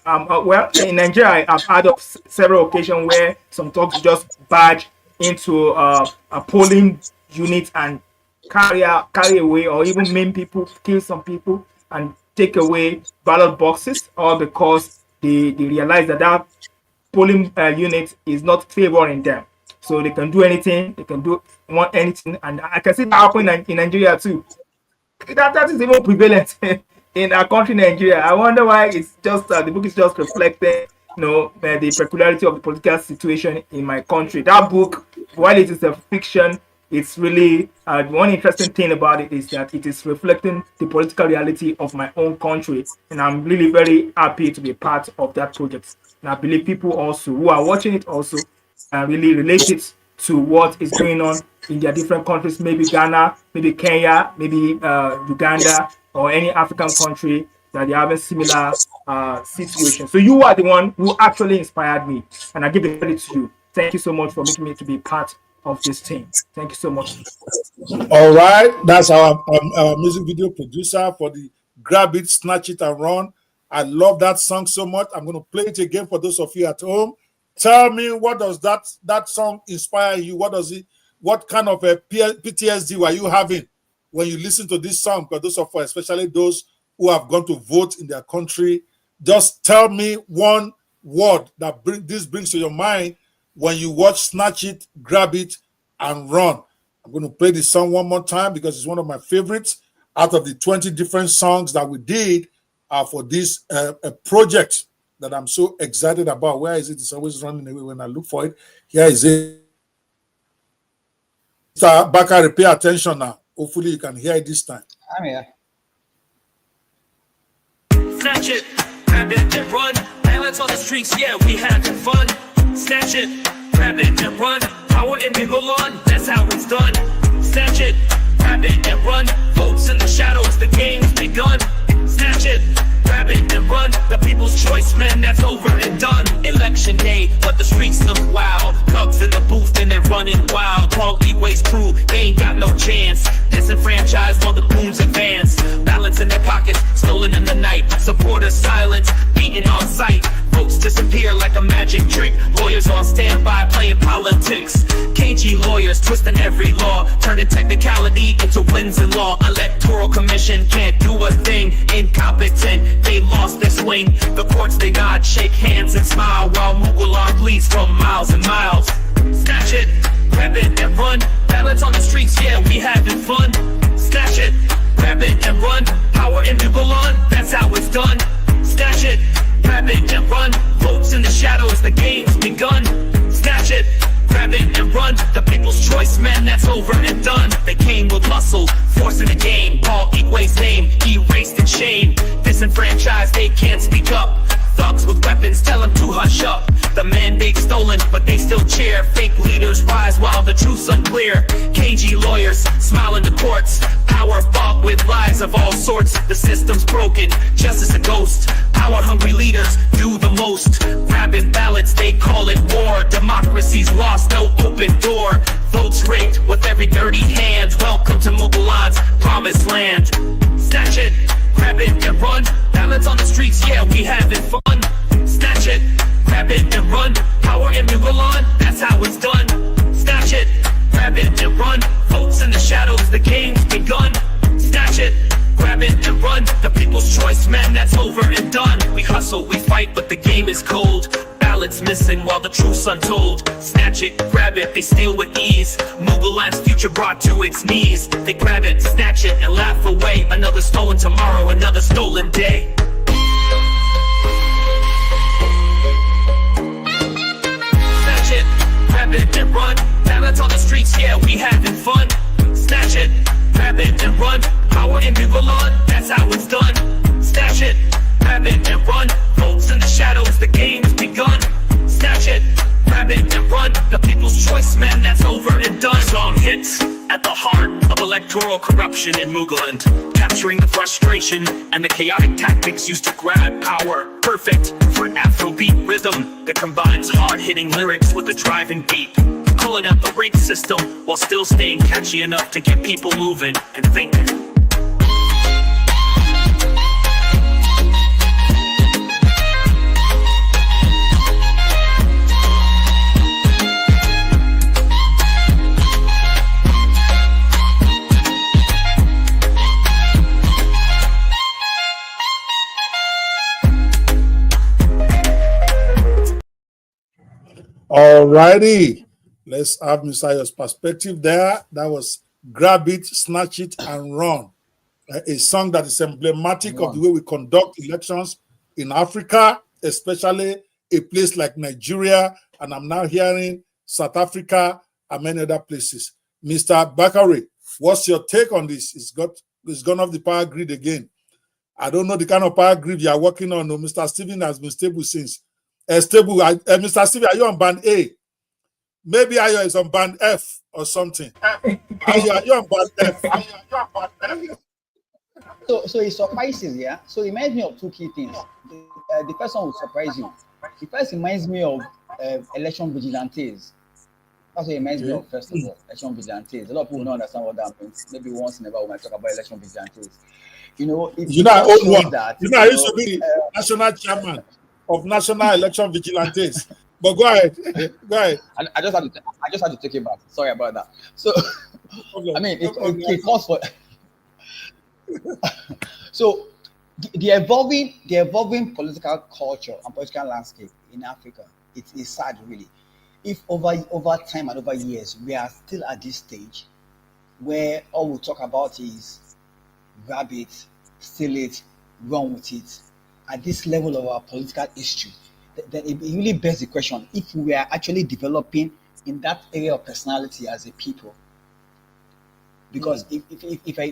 well, in Nigeria, I've had of several occasions where some thugs just barge into a polling unit and carry away or even maim people, kill some people, and take away ballot boxes, all because they realize that polling unit is not favoring them. So they can do anything, they can want anything, and I can see that happen in Nigeria too. That is even prevalent in our country, Nigeria. I wonder why it's just the book is just reflecting, the peculiarity of the political situation in my country. That book, while it is a fiction, it's really one interesting thing about it is that it is reflecting the political reality of my own country, and I'm really very happy to be part of that project. And I believe people also who are watching it also really relate it to what is going on in their different countries, maybe Ghana, maybe Kenya, maybe Uganda, or any African country that they have a similar situation. So you are the one who actually inspired me, and I give the credit to you. Thank you so much for making me to be part of this team. Thank you so much.
All right, that's our music video producer for the Grab It, Snatch It and Run. I love that song so much. I'm going to play it again for those of you at home. Tell me, what does that song inspire you? What kind of a PTSD were you having when you listen to this song? Because those of us, especially those who have gone to vote in their country, just tell me one word that brings to your mind when you watch Snatch It, Grab It, and Run. I'm going to play this song one more time because it's one of my favorites out of the 20 different songs that we did for this project that I'm so excited about. Where is it? It's always running away when I look for it. Here is it. Mr. Bakari, pay attention now. Hopefully you can hear it this time.
I'm here.
Snatch it, grab it and run. Violence on the streets, yeah, we having fun. Snatch it, grab it and run. Power in Muguland, that's how it's done. Snatch it, grab it and run. Votes in the shadows, the game's begun. Snatch it, grab it and run. The people's choice, man, that's over and done. Election day, but the streets look wild. Thugs in the booth and they're running wild. Quality waste crew, they ain't got no chance. Disenfranchised while the goons advance. Balance in their pockets, stolen in the night. Supporters silent, beaten on sight. Votes disappear like a magic trick. Lawyers on standby playing politics. KG lawyers twisting every law, turning technicality into wins in law. Electoral commission can't do a thing. Incompetent, they swing. The courts they nod, shake hands and smile while Muguland bleeds from miles and miles. Snatch it, grab it and run. Balance on the streets, yeah, we having fun. Snatch it, grab it and run. Power in Muguland, that's how it's done. Snatch it, grab it and run. Votes in the shadows, the game's begun. Snatch it, grab it and run. The people's choice, man, that's over and done. They came with muscle, forcing the game. Paul Igwe's name, erased in shame. Disenfranchised, they can't speak up. Thugs with weapons tell them to hush up. The mandate stolen, but they still cheer. Fake leaders rise while the truth's unclear. Cagey lawyers smile in the courts. Power bought with lies of all sorts. The system's broken, justice a ghost. Power-hungry leaders do the most. Grabbing ballots, they call it war. Democracy's lost, no open door. Votes rigged with every dirty hand. Welcome to Muguland's promised land. Snatch it, grab it and run. Balance on the streets, yeah, we having fun. Snatch it, grab it and run. Power in Muguland, that's how it's done. Snatch it, grab it and run. Votes in the shadows, the game's begun. Snatch it, grab it and run. The people's choice, man, that's over and done. We hustle, we fight, but the game is cold. Ballots missing while the truth's untold. Snatch it, grab it, they steal with ease. Muguland's future brought to its knees. They grab it, snatch it, and laugh away. Another stolen tomorrow, another stolen day. Snatch it, grab it and run. Balance on the streets, yeah, we having fun. Snatch it, grab it and run. Power in Muguland, that's how it's done. Snatch it, grab it and run. Votes in the shadows, the game's begun. Snatch it, grab it and run. The people's choice, man, that's over and done. Song hits at the heart of electoral corruption in Muguland, capturing the frustration and the chaotic tactics used to grab power. Perfect for an Afrobeat rhythm that combines hard-hitting lyrics with a driving beat. Pulling out the rate system while still staying catchy enough to get people moving and thinking.
Alrighty, let's have Mr. Ayo's perspective there. That was Grab It, Snatch It, and Run. A song that is emblematic of the way we conduct elections in Africa, especially a place like Nigeria, and I'm now hearing South Africa and many other places. Mr. Bakare, what's your take on this? It's gone off the power grid again. I don't know the kind of power grid you are working on. No, Mr. Stephen has been stable since. Mr. Stephen, are you on band A? Maybe Ayo is on band F or something. Ayo, are you on band F?
So it surprises, yeah. So it reminds me of two key things. The first one will surprise you. The first reminds me of election vigilantes. That's what it reminds me of, first of all, election vigilantes. A lot of people don't understand what that means. Maybe once in a while we might talk about election vigilantes. You know,
I own one. I used to be national chairman of National Election Vigilantes. But go ahead. Go ahead.
I just had to take it back. Sorry about that. So, I mean, it calls for. So, the evolving political culture and political landscape in Africa, it is sad, really. If over time and over years we are still at this stage where all we talk about is grab it, steal it, run with it. At this level of our political history, then it really begs the question if we are actually developing in that area of personality as a people. Because if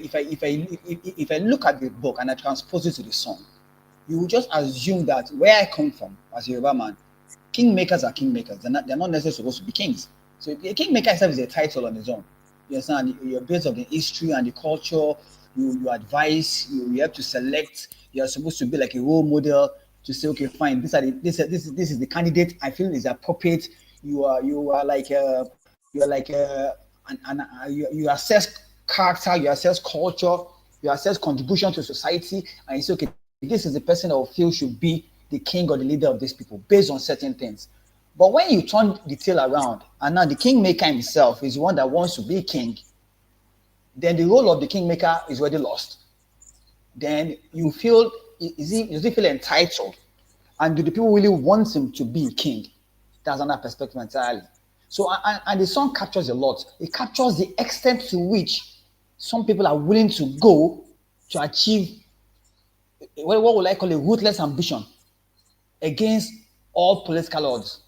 I look at the book and I transpose it to the song, you will just assume that where I come from as a Yoruba man, kingmakers are kingmakers. They're not necessarily supposed to be kings. So a kingmaker itself is a title on its own. You understand? You're based on the history and the culture. You advise. You have to select. You're supposed to be like a role model to say, okay, fine. This is the candidate I feel is appropriate. You assess character, you assess culture, you assess contribution to society, and you say, okay, this is the person I feel should be the king or the leader of these people based on certain things. But when you turn the tail around, and now the kingmaker himself is the one that wants to be king, then the role of the kingmaker is already lost. Then you feel does he feel entitled? And do the people really want him to be king? That's another perspective entirely. So, and the song captures a lot. It captures the extent to which some people are willing to go to achieve what would I call a ruthless ambition against all political odds.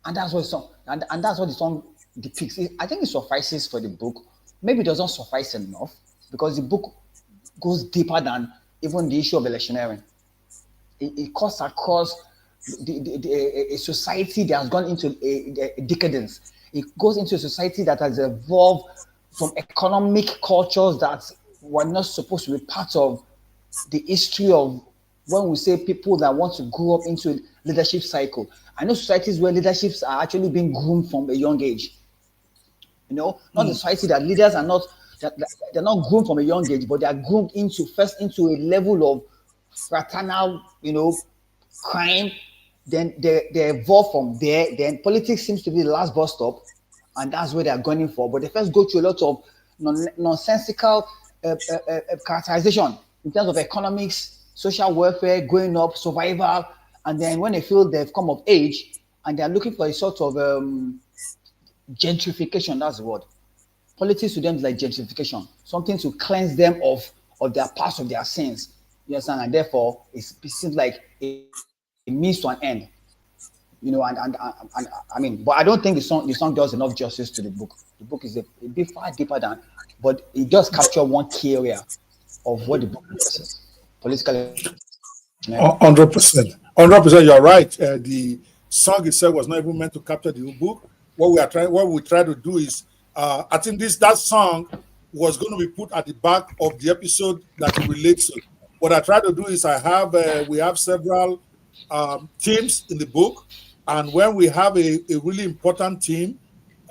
And that's what the song, and that's what the song depicts. I think it suffices for the book. Maybe it doesn't suffice enough because the book goes deeper than even the issue of electioneering. It cuts across a society that has gone into a decadence. It goes into a society that has evolved from economic cultures that were not supposed to be part of the history of when we say people that want to grow up into a leadership cycle. I know societies where leaderships are actually being groomed from a young age. Not the society that leaders are not, they're not groomed from a young age, but they are groomed into a level of fraternal, crime. Then they evolve from there. Then politics seems to be the last bus stop, and that's where they are going for. But they first go through a lot of nonsensical characterization in terms of economics, social welfare, growing up, survival, and then when they feel they've come of age and they're looking for a sort of gentrification, that's the word. Politics to them is like gentrification, something to cleanse them of their past, of their sins. You understand? And therefore, it seems like a means to an end. And I mean, but I don't think the song does enough justice to the book. The book is a bit far deeper than, but it does capture one key area of what the book addresses. Political.
100%. 100%, you're right. The song itself was not even meant to capture the whole book. What we try to do is, I think that song was going to be put at the back of the episode that it relates to. What I try to do is we have several themes in the book, and when we have a really important theme,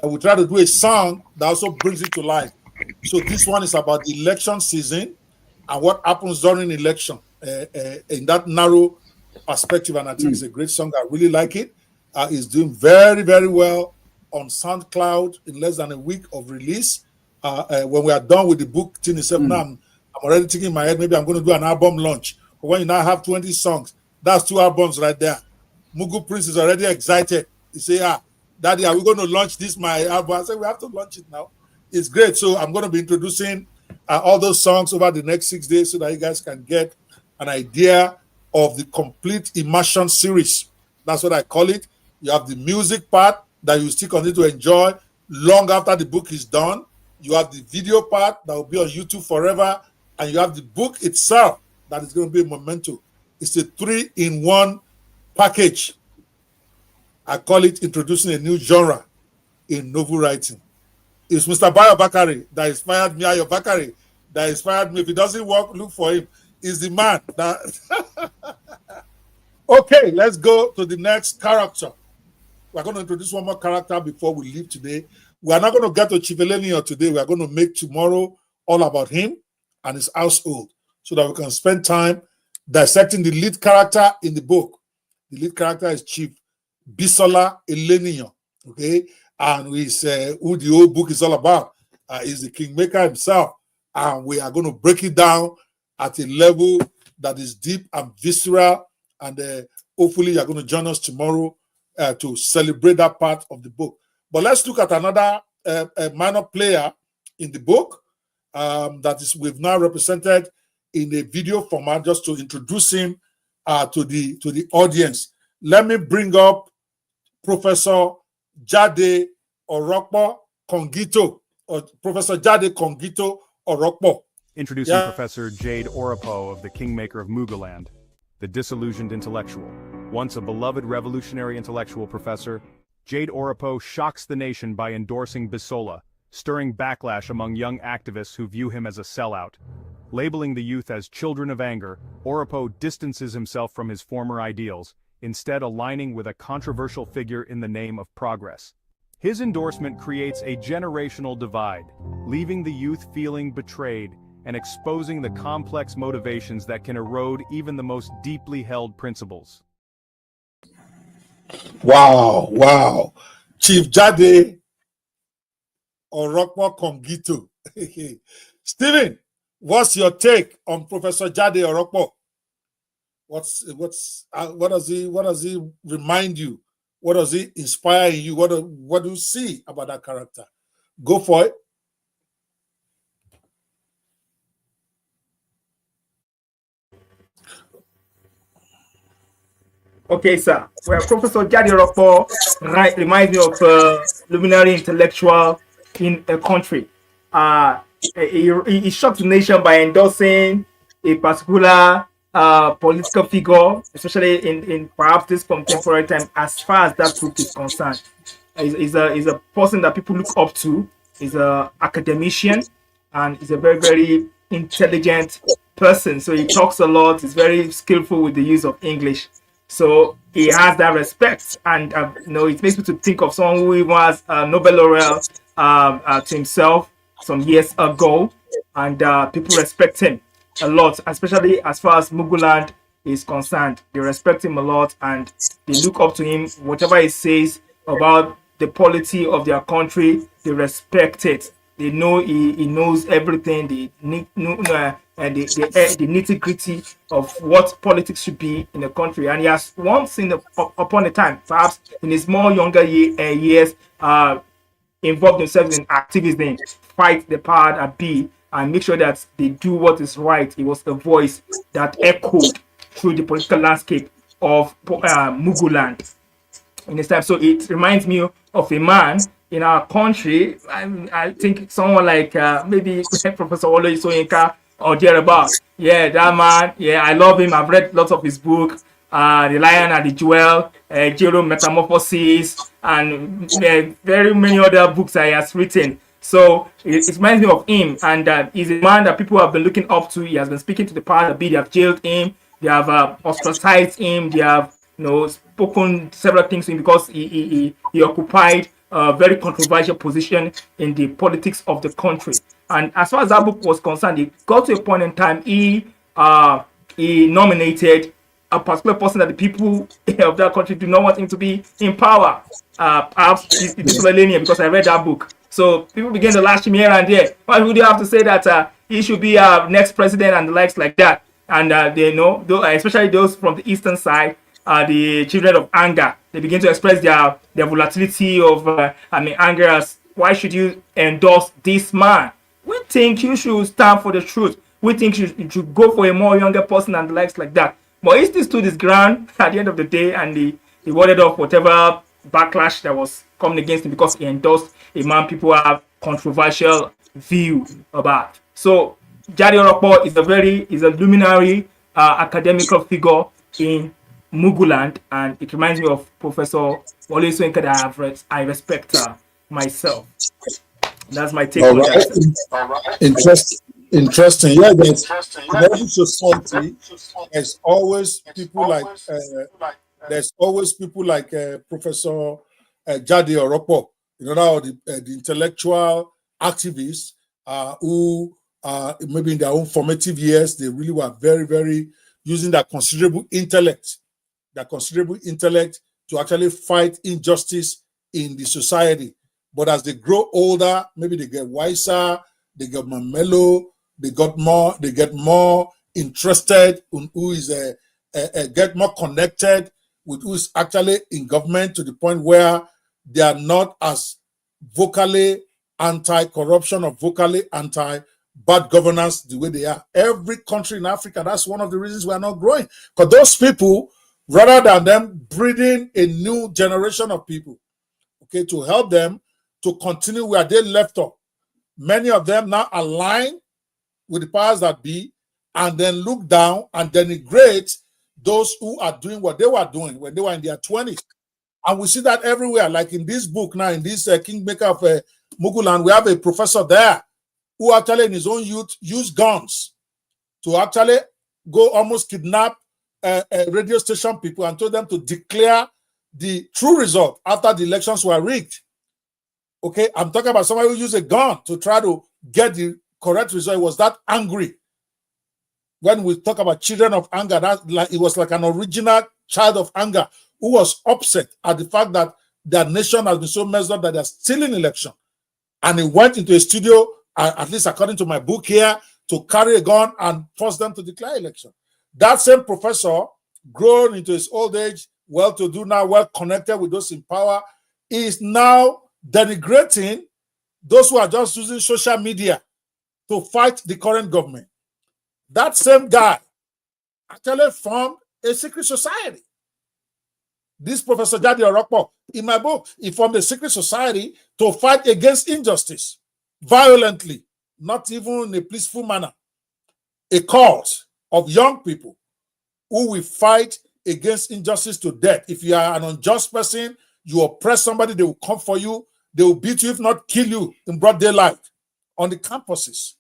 we try to do a song that also brings it to life. So this one is about the election season and what happens during election in that narrow perspective, and I think it's a great song. I really like it. It's doing very, very well on SoundCloud in less than a week of release. When we are done with the book thing itself, now I'm already thinking in my head, maybe I'm going to do an album launch. But when you now have 20 songs, that's 2 albums right there. Mugu Prince is already excited. He say, Daddy, are we going to launch this, my album? I said, we have to launch it now. It's great. So I'm going to be introducing all those songs over the next 6 days so that you guys can get an idea of the complete immersion series. That's what I call it. You have the music part that you still continue to enjoy long after the book is done. You have the video part that will be on YouTube forever. And you have the book itself that is going to be a memento. It's a 3-in-1 package. I call it introducing a new genre in novel writing. It's Mr. Bayo Bakari that inspired me, Ayo Bakari, that inspired me. If it doesn't work, look for him. He's the man. Okay, let's go to the next character. We're going to introduce one more character before we leave today. We are not going to get to Chief Elenio today. We are going to make tomorrow all about him and his household so that we can spend time dissecting the lead character in the book. The lead character is Chief Bisola Elenio, okay? And we say who the whole book is all about. Is the Kingmaker himself. And we are going to break it down at a level that is deep and visceral. And hopefully you're going to join us tomorrow to celebrate that part of the book. But let's look at another minor player in the book that is we've now represented in a video format just to introduce him to the audience. Let me bring up Professor Jade Orokpo Kongito, or Professor Jade Kongito Orokpo.
Introducing Professor Jade Oripo of the Kingmaker of Muguland, the disillusioned intellectual. Once a beloved revolutionary intellectual professor, Jade Oripo shocks the nation by endorsing Bisola, stirring backlash among young activists who view him as a sellout. Labeling the youth as children of anger, Oripo distances himself from his former ideals, instead aligning with a controversial figure in the name of progress. His endorsement creates a generational divide, leaving the youth feeling betrayed and exposing the complex motivations that can erode even the most deeply held principles.
Wow. Chief Jade Orokpo Kongito. Stephen, what's your take on Professor Jade Orokpo? what does he remind you? What does he inspire in you? What do you see about that character? Go for it.
Okay, sir. Well, Professor Jadi Rokpo reminds me of a luminary intellectual in a country. He shocked the nation by endorsing a particular political figure, especially in perhaps this contemporary time, as far as that group is concerned. He's a person that people look up to. He's an academician, and he's a very, very intelligent person. So he talks a lot. He's very skillful with the use of English. So he has that respect, and it makes me to think of someone who even has a Nobel laureate to himself some years ago, and people respect him a lot, especially as far as Muguland is concerned. They respect him a lot, and they look up to him. Whatever he says about the polity of their country, they respect it. They know he knows everything. They know and the nitty-gritty of what politics should be in the country. And he has once upon a time, perhaps in his more younger years, involved himself in activism, fight the power that be, and make sure that they do what is right. He was a voice that echoed through the political landscape of Muguland in his time. So it reminds me of a man in our country. I think someone like maybe Professor Olo Isoyinka or thereabout. Yeah, that man. Yeah, I love him. I've read lots of his book, The Lion and the Jewel, Jero Metamorphosis, and very many other books that he has written. So it reminds me of him, and he's a man that people have been looking up to. He has been speaking to the power that be. They have jailed him. They have ostracized him. They have spoken several things to him because he occupied a very controversial position in the politics of the country. And as far as that book was concerned, it got to a point in time he nominated a particular person that the people of that country do not want him to be in power. Perhaps this is because I read that book. So people begin to lash him here and there. Why would you have to say that he should be next president and the likes like that? And they know, especially those from the eastern side, the children of anger, they begin to express their volatility of anger as, why should you endorse this man? We think you should stand for the truth. We think you should go for a more younger person and the likes like that. But he still stood his ground at the end of the day, and he warded off whatever backlash that was coming against him because he endorsed a man people have controversial view about. So Jadi Orokpo is a luminary academical figure in Muguland, and it reminds me of Professor Wole Soyinka that I respect myself. That's my take on that.
Interesting. Yeah, in every society, there's always people like Professor Jadi Orokpo, the intellectual activists who maybe in their own formative years, they really were very, very using that considerable intellect to actually fight injustice in the society. But as they grow older, maybe they get wiser, they get more mellow, they get more interested in who is get more connected with who is actually in government, to the point where they are not as vocally anti-corruption or vocally anti-bad governance the way they are. Every country in Africa, that's one of the reasons we are not growing. Because those people, rather than them breeding a new generation of people, okay, to help them to continue where they left off, many of them now align with the powers that be, and then look down and denigrate those who are doing what they were doing when they were in their 20s. And we see that everywhere. Like in this book now, in this Kingmaker of Muguland, we have a professor there who actually in his own youth used guns to actually go almost kidnap radio station people and told them to declare the true result after the elections were rigged. Okay, I'm talking about somebody who used a gun to try to get the correct result. He was that angry. When we talk about children of anger, it was like an original child of anger who was upset at the fact that their nation has been so messed up that they're still in election. And he went into a studio, at least according to my book here, to carry a gun and force them to declare election. That same professor grown into his old age, well-to-do now, well-connected with those in power, is now denigrating those who are just using social media to fight the current government. That same guy actually formed a secret society. This Professor Jadi Orokpo, in my book, he formed a secret society to fight against injustice violently, not even in a peaceful manner. A cult of young people who will fight against injustice to death. If you are an unjust person, you oppress somebody, they will come for you, they will beat you, if not kill you in broad daylight on the campuses.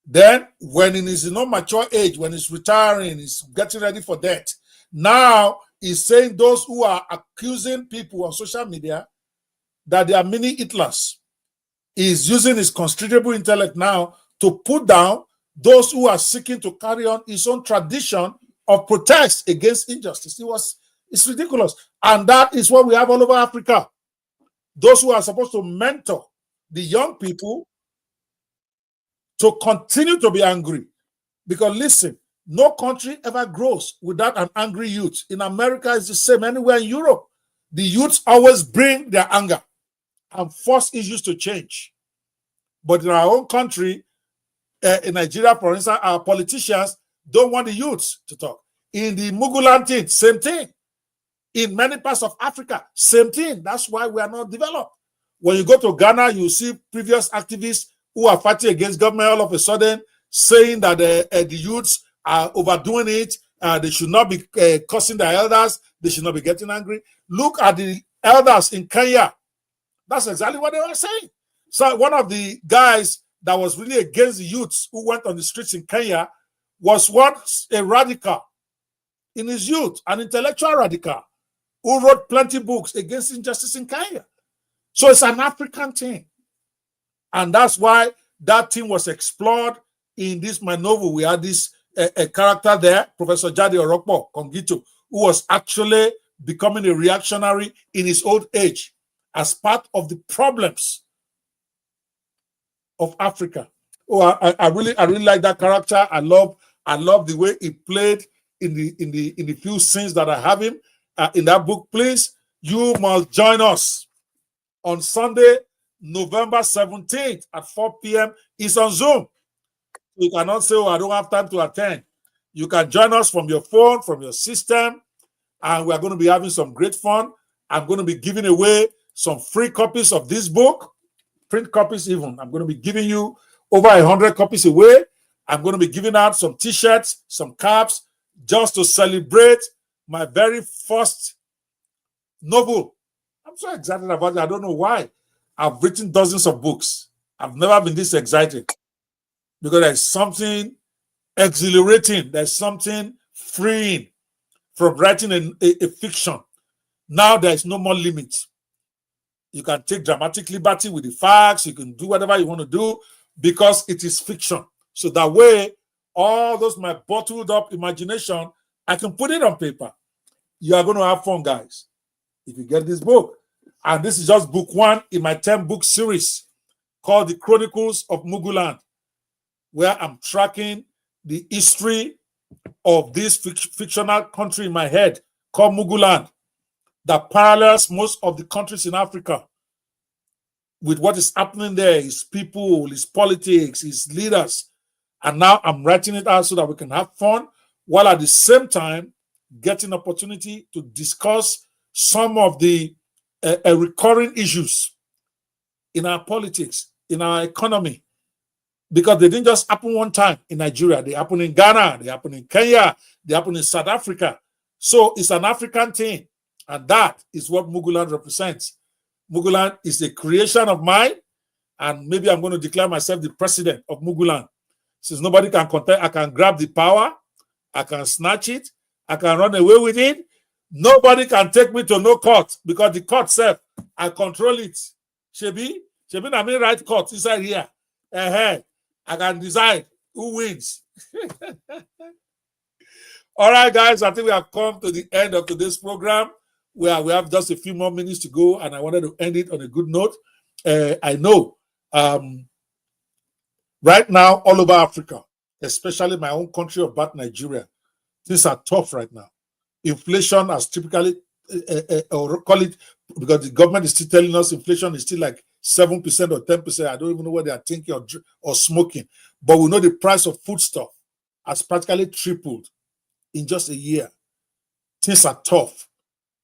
Then, when in his mature age, when he's retiring, he's getting ready for death, now he's saying those who are accusing people on social media that they are mini Hitlers. He's using his considerable intellect now to put down those who are seeking to carry on his own tradition of protest against injustice. It's ridiculous. And that is what we have all over Africa. Those who are supposed to mentor the young people to continue to be angry. Because listen, no country ever grows without an angry youth. In America, it's the same. Anywhere in Europe, the youths always bring their anger and force issues to change. But in our own country, in Nigeria, for instance, our politicians don't want the youths to talk. In the Muguland thing, same thing. In many parts of Africa, same thing. That's why we are not developed. When you go to Ghana, you see previous activists who are fighting against government all of a sudden saying that the youths are overdoing it. They should not be cursing their elders. They should not be getting angry. Look at the elders in Kenya. That's exactly what they were saying. So one of the guys that was really against the youths who went on the streets in Kenya was once a radical in his youth, an intellectual radical who wrote plenty of books against injustice in Kenya. So it's an African thing. And that's why that thing was explored in this my novel. We had this a character there, Professor Jadi Orokpo Kongito, who was actually becoming a reactionary in his old age as part of the problems of Africa. Oh, I really like that character. I love the way he played in the few scenes that I have him in that book. Please, you must join us on Sunday, November 17th at 4 p.m. It's on Zoom. You cannot say, oh, I don't have time to attend. You can join us from your phone, from your system, and we're going to be having some great fun. I'm going to be giving away some free copies of this book, print copies even. I'm going to be giving you over 100 copies away. I'm going to be giving out some t-shirts, some caps, just to celebrate my very first novel. I'm so excited about it. I don't know why. I've written dozens of books. I've never been this excited because there's something exhilarating. There's something freeing from writing a fiction. Now there's no more limit. You can take dramatic liberty with the facts. You can do whatever you want to do because it is fiction. So that way, all those my bottled up imagination, I can put it on paper. You are going to have fun, guys, if you get this book. And this is just book one in my 10-book series called The Chronicles of Muguland, where I'm tracking the history of this fictional country in my head called Muguland that parallels most of the countries in Africa with what is happening there, his people, his politics, his leaders. And now I'm writing it out so that we can have fun while at the same time getting opportunity to discuss some of the recurring issues in our politics, in our economy, because they didn't just happen one time in Nigeria. They happen in Ghana, they happen in Kenya, they happen in South Africa. So it's an African thing, and that is what Muguland represents. Muguland is a creation of mine, and maybe I'm going to declare myself the president of Muguland. Since nobody can contest, I can grab the power, I can snatch it, I can run away with it. Nobody can take me to no court because the court self, I control it. Shebi, I mean right court inside here. I can decide who wins. All right, guys, I think we have come to the end of today's program where we have just a few more minutes to go, and I wanted to end it on a good note. I know right now, all over Africa, especially my own country of birth, Nigeria, things are tough right now. inflation has typically, or call it, because the government is still telling us inflation is still like 7% or 10%. I don't even know what they are thinking or smoking. But we know the price of foodstuff has practically tripled in just a year. Things are tough.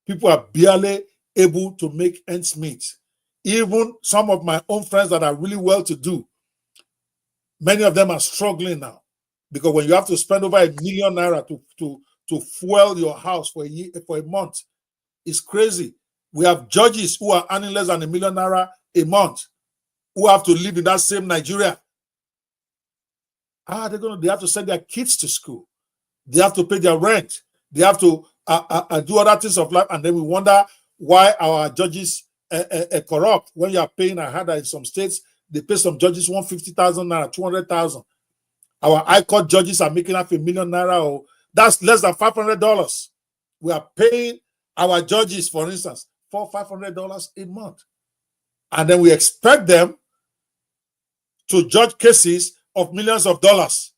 People are barely able to make ends meet. Even some of my own friends that are really well-to-do, many of them are struggling now, because when you have to spend over ₦1 million to fuel your house for a month, it's crazy. We have judges who are earning less than ₦1 million a month, who have to live in that same Nigeria. They have to send their kids to school. They have to pay their rent. They have to do other things of life, and then we wonder why our judges corrupt. When you are paying, I heard that in some states they pay some judges 150,000 naira, 200,000. Our high court judges are making up ₦1 million, or that's less than $500. We are paying our judges, for instance, $400-500 a month, and then we expect them to judge cases of millions of dollars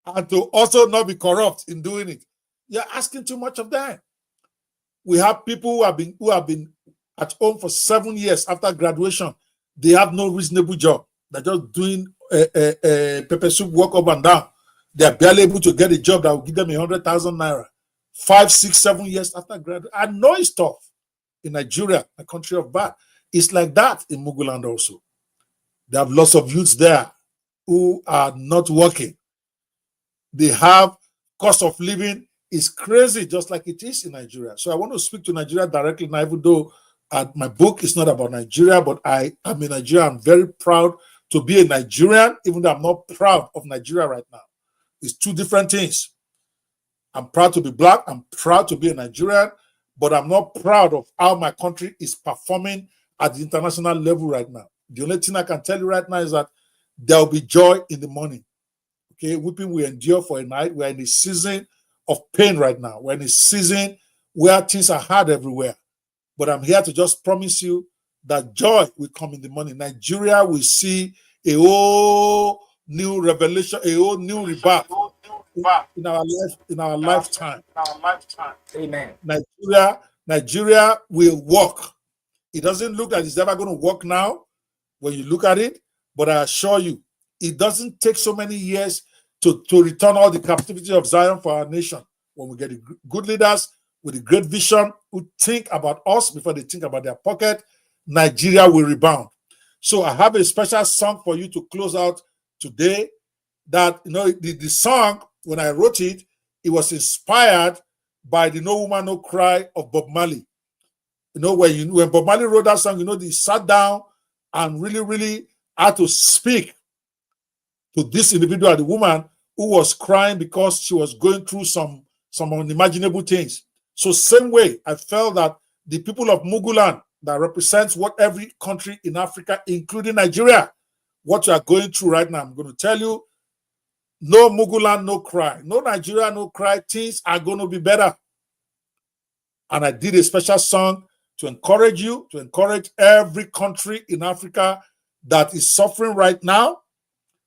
and to also not be corrupt in doing it. You're asking too much of them. We have people who have been at home for 7 years after graduation. They have no reasonable job. They're just doing pepper soup work up and down. They're barely able to get a job that will give them 100,000 naira 5, 6, 7 years after graduation. I know it's tough in Nigeria, a country of bad. It's like that in Muguland also. They have lots of youths there who are not working. They have cost of living is crazy, just like it is in Nigeria. So I want to speak to Nigeria directly now, even though my book is not about Nigeria, but I am in Nigeria. I'm very proud to be a Nigerian, even though I'm not proud of Nigeria right now. It's two different things. I'm proud to be black. I'm proud to be a Nigerian, but I'm not proud of how my country is performing at the international level right now. The only thing I can tell you right now is that there will be joy in the morning. Okay, weeping we endure for a night. We're in a season of pain right now. We're in a season where things are hard everywhere. But I'm here to just promise you that joy will come in the morning. Nigeria will see a whole new revelation, a whole new rebirth in our lifetime.
Amen.
Nigeria will work. It doesn't look like it's ever going to work now when you look at it, but I assure you, it doesn't take so many years to return all the captivity of Zion for our nation. When we get the good leaders with a great vision who think about us before they think about their pocket, Nigeria will rebound. So I have a special song for you to close out today. That, you know, the song, when I wrote it, it was inspired by the No Woman No Cry of Bob Marley. You know, when Bob Marley wrote that song, you know, they sat down and really had to speak to this individual, the woman who was crying because she was going through some unimaginable things. So same way, I felt that the people of Muguland, that represents what every country in Africa, including Nigeria, what you are going through right now, I'm going to tell you, no Muguland, no cry. No Nigeria, no cry. Things are going to be better. And I did a special song to encourage you, to encourage every country in Africa that is suffering right now,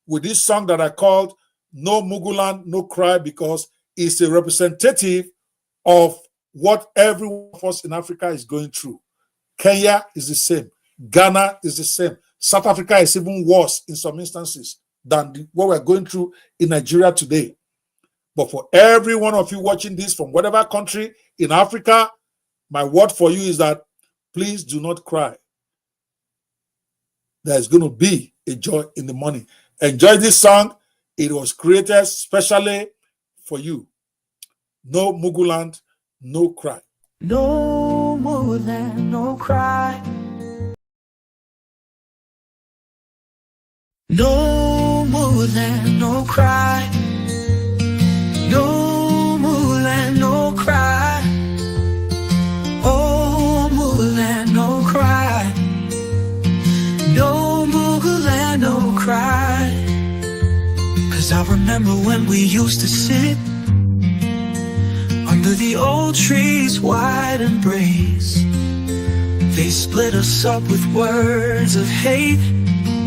with this song that I called No Muguland, No Cry, because it's a representative of what every one of us in Africa is going through. Kenya is the same. Ghana is the same. South Africa is even worse in some instances than what we're going through in Nigeria today. But for every one of you watching this from whatever country in Africa, my word for you is that please do not cry. There's going to be a joy in the morning. Enjoy this song. It was created specially for you. No Muguland, no cry.
No Muguland, no cry. No Muguland, no cry. No Muguland, no cry. Oh, Muguland, no cry. No Muguland, no cry. 'Cause I remember when we used to sit under the old trees, wide embrace. They split us up with words of hate.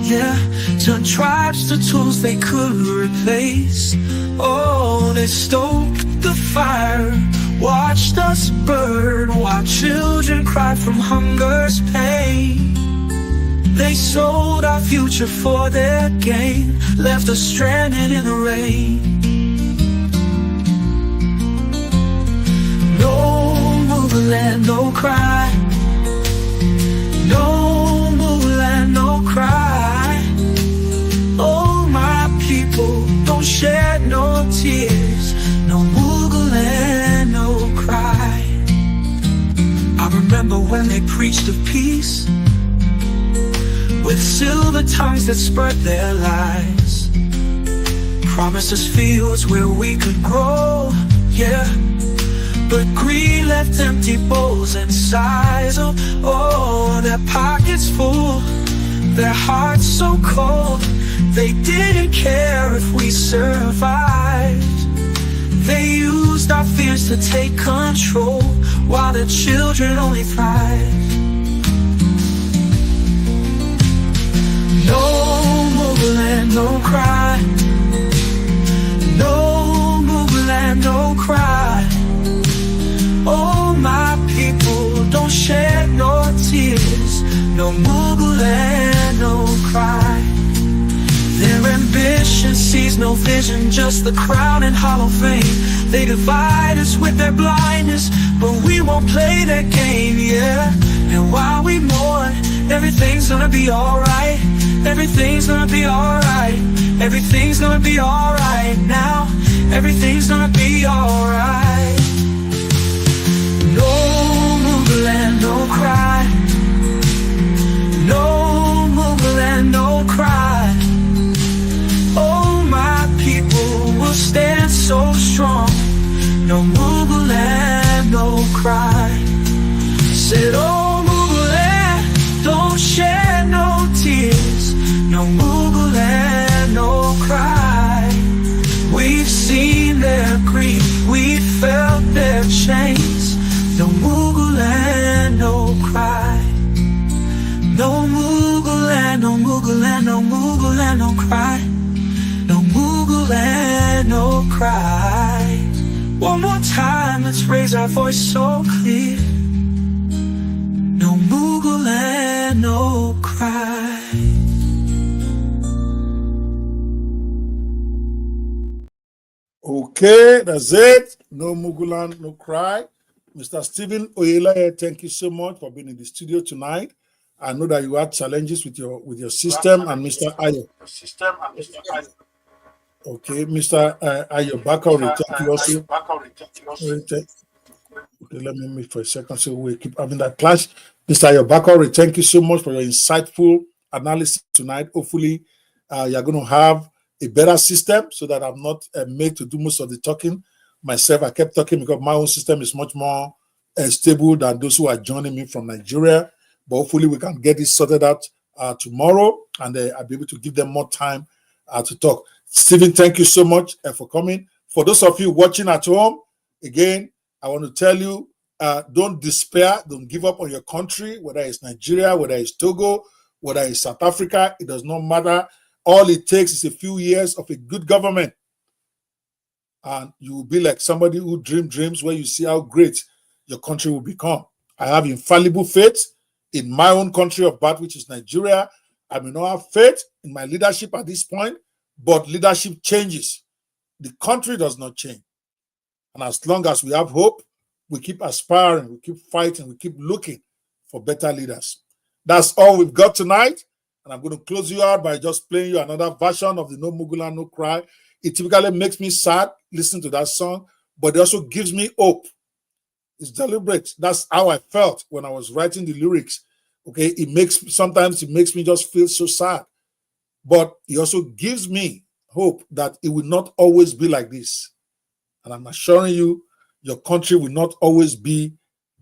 Yeah, turned tribes to tools they could replace. Oh, they stoked the fire Watched us burn while children cried from hunger's pain. They sold our future for their gain, left us stranded in the rain. No Muguland, no cry. No Muguland, no cry. Oh my people, don't shed no tears. No Muguland, no cry. I remember when they preached of peace, with silver tongues that spread their lies. Promised us fields where we could grow, yeah. But greed left empty bowls and sighs. Oh, their pockets full, their hearts so cold. They didn't care if we survived. They used our fears to take control, while their children only thrived. No Muguland, no cry. No Muguland, no cry. Oh my people, don't shed no tears. No Muguland, no cry. Their ambition sees no vision, just the crown and hollow fame. They divide us with their blindness, but we won't play that game, yeah. And while we mourn, everything's gonna be alright. Everything's gonna be alright. Everything's gonna be alright now. Everything's gonna be alright. No Muguland, no cry. No Muguland, no cry. Oh my people will stand so strong. No Muguland, no cry. Said oh Muguland, don't shed no tears. No Muguland, no cry. We've seen their grief, we've felt their chains. No Muguland, no cry. No Muguland, no Muguland, no Muguland, no cry. No Muguland, no cry. One more time, let's raise our voice so clear. No Muguland, no cry.
Okay, that's it. No Muguland, no cry. Mr. Stephen Oyela, thank you so much for being in the studio tonight. I know that you had challenges with your system and Mr. Ayo. Okay, Mr. Ayo Bakari, thank you also. Okay, let me move for a second so we keep having that clash. Mr. Ayo Bakari, thank you so much for your insightful analysis tonight. Hopefully, you're going to have a better system so that I'm not made to do most of the talking myself. I kept talking because my own system is much more stable than those who are joining me from Nigeria. But hopefully we can get this sorted out tomorrow, and I'll be able to give them more time to talk. Stephen, thank you so much for coming. For those of you watching at home, again, I want to tell you, don't despair, don't give up on your country, whether it's Nigeria, whether it's Togo, whether it's South Africa, it does not matter. All it takes is a few years of a good government, and you will be like somebody who dreams where you see how great your country will become. I have infallible faith in my own country of birth, which is Nigeria. I may not have faith in my leadership at this point, but leadership changes. The country does not change. And as long as we have hope, we keep aspiring, we keep fighting, we keep looking for better leaders. That's all we've got tonight. And I'm going to close you out by just playing you another version of the No Muguland, No Cry. It typically makes me sad listening to that song, but it also gives me hope. It's deliberate. That's how I felt when I was writing the lyrics. Okay, sometimes it makes me just feel so sad, but it also gives me hope that it will not always be like this. And I'm assuring you, your country will not always be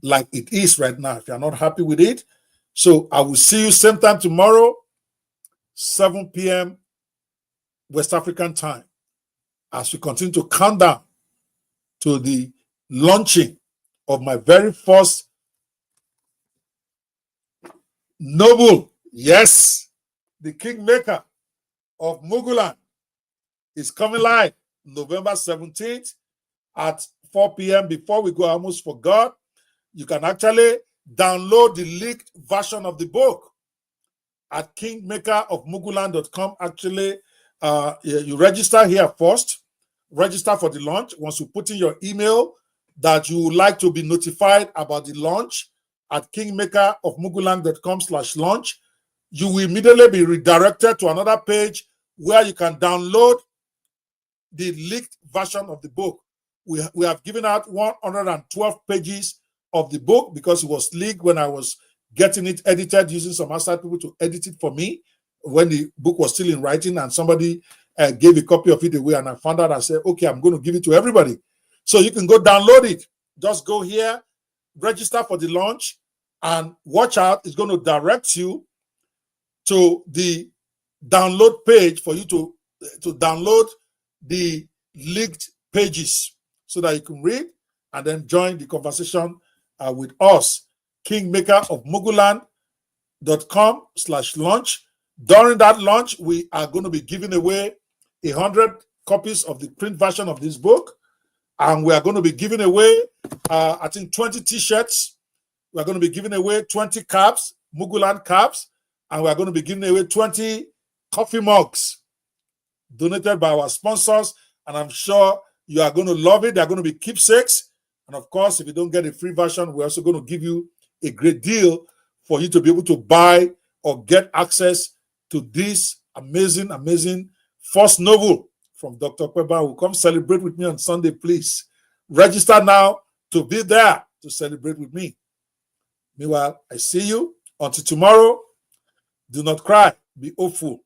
like it is right now if you're not happy with it. So I will see you same time tomorrow, 7 p.m. West African time, as we continue to count down to the launching of my very first novel. Yes, the Kingmaker of Muguland is coming live November 17th. at 4 p.m. Before we go, I almost forgot. You can actually download the leaked version of the book at KINGMAKEROFMUGULAND.com. Actually, you register here first. Register for the launch. Once you put in your email that you would like to be notified about the launch at KINGMAKEROFMUGULAND.com/launch, you will immediately be redirected to another page where you can download the leaked version of the book. We have given out 112 pages of the book because it was leaked when I was getting it edited, using some outside people to edit it for me when the book was still in writing, and somebody gave a copy of it away, and I found out. I said, okay, I'm going to give it to everybody. So you can go download it. Just go here, register for the launch, and watch out. It's going to direct you to the download page for you to download the leaked pages so that you can read and then join the conversation with us. KingmakerofMuguland.com/launch. During that launch, we are going to be giving away 100 copies of the print version of this book, and we are going to be giving away, I think, 20 t-shirts. We are going to be giving away 20 caps, Muguland caps, and we are going to be giving away 20 coffee mugs donated by our sponsors, and I'm sure you are going to love it. They're going to be keepsakes, and of course, if you don't get a free version, we're also going to give you a great deal for you to be able to buy or get access to this amazing, amazing first novel from Dr. Kweba, who come celebrate with me on Sunday. Please register now to be there to celebrate with me. Meanwhile, I see you. Until tomorrow, do not cry. Be hopeful.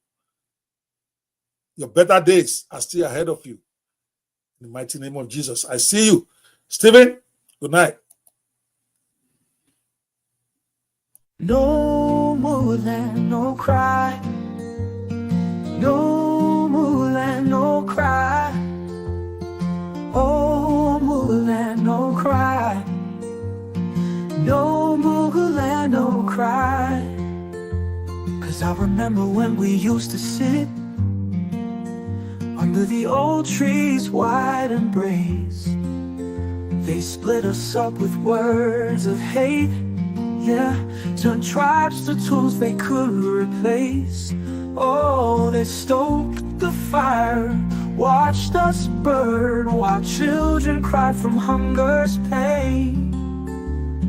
Your better days are still ahead of you. In the mighty name of Jesus, I see you. Stephen, good night.
No Muguland, no cry. No Muguland, no cry. Oh, Muguland, no cry. No Muguland, no cry. 'Cause I remember when we used to sit under the old trees, wide embrace. They split us up with words of hate. Yeah, turned tribes to tools they could replace. Oh, they stoked the fire, watched us burn, while children cried from hunger's pain.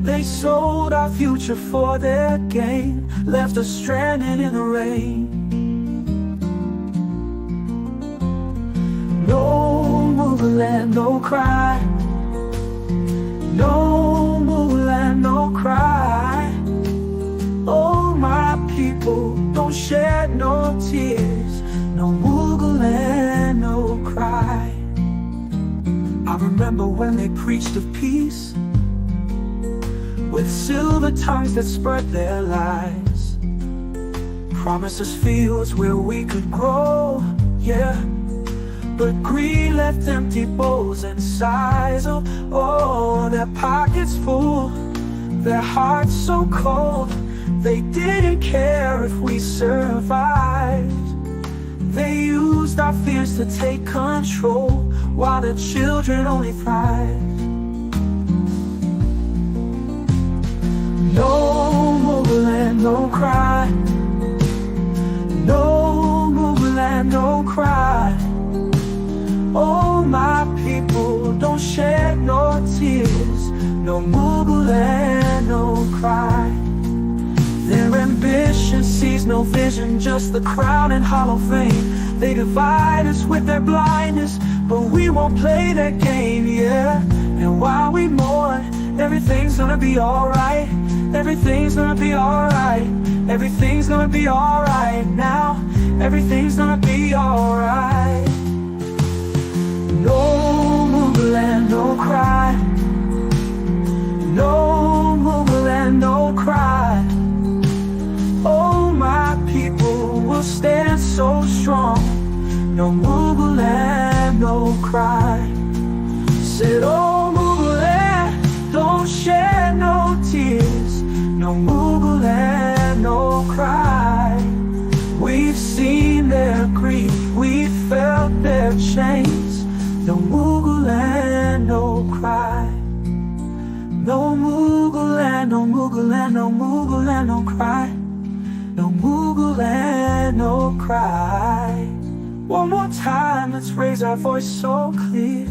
They sold our future for their gain, left us stranded in the rain. No Muguland, no cry. No Muguland, no cry. Oh, my people, don't shed no tears. No Muguland, no cry. I remember when they preached of peace, with silver tongues that spread their lies. Promised us fields where we could grow, yeah. But greed left empty bowls and sighs. Oh, their pockets full, their hearts so cold. They didn't care if we survived. They used our fears to take control, while their children only thrived. No Muguland, no cry. No Muguland, no cry. Oh, my people, don't shed no tears. No Muguland, no cry. Their ambition sees no vision, just the crown and hollow fame. They divide us with their blindness, but we won't play their game, yeah. And while we mourn, everything's gonna be alright. Everything's gonna be alright. Everything's gonna be alright now. Everything's gonna be alright. No Muguland, no cry. No Muguland, no cry. Oh, my people will stand so strong. No Muguland, no cry. Said, oh, Muguland, don't shed no tears. No Muguland, no cry. We've seen their grief, we've felt their chains. No Muguland. Muguland, no cry. No Muguland, no Muguland, no Muguland, no cry. No Muguland, no cry. One more time, let's raise our voice so clear.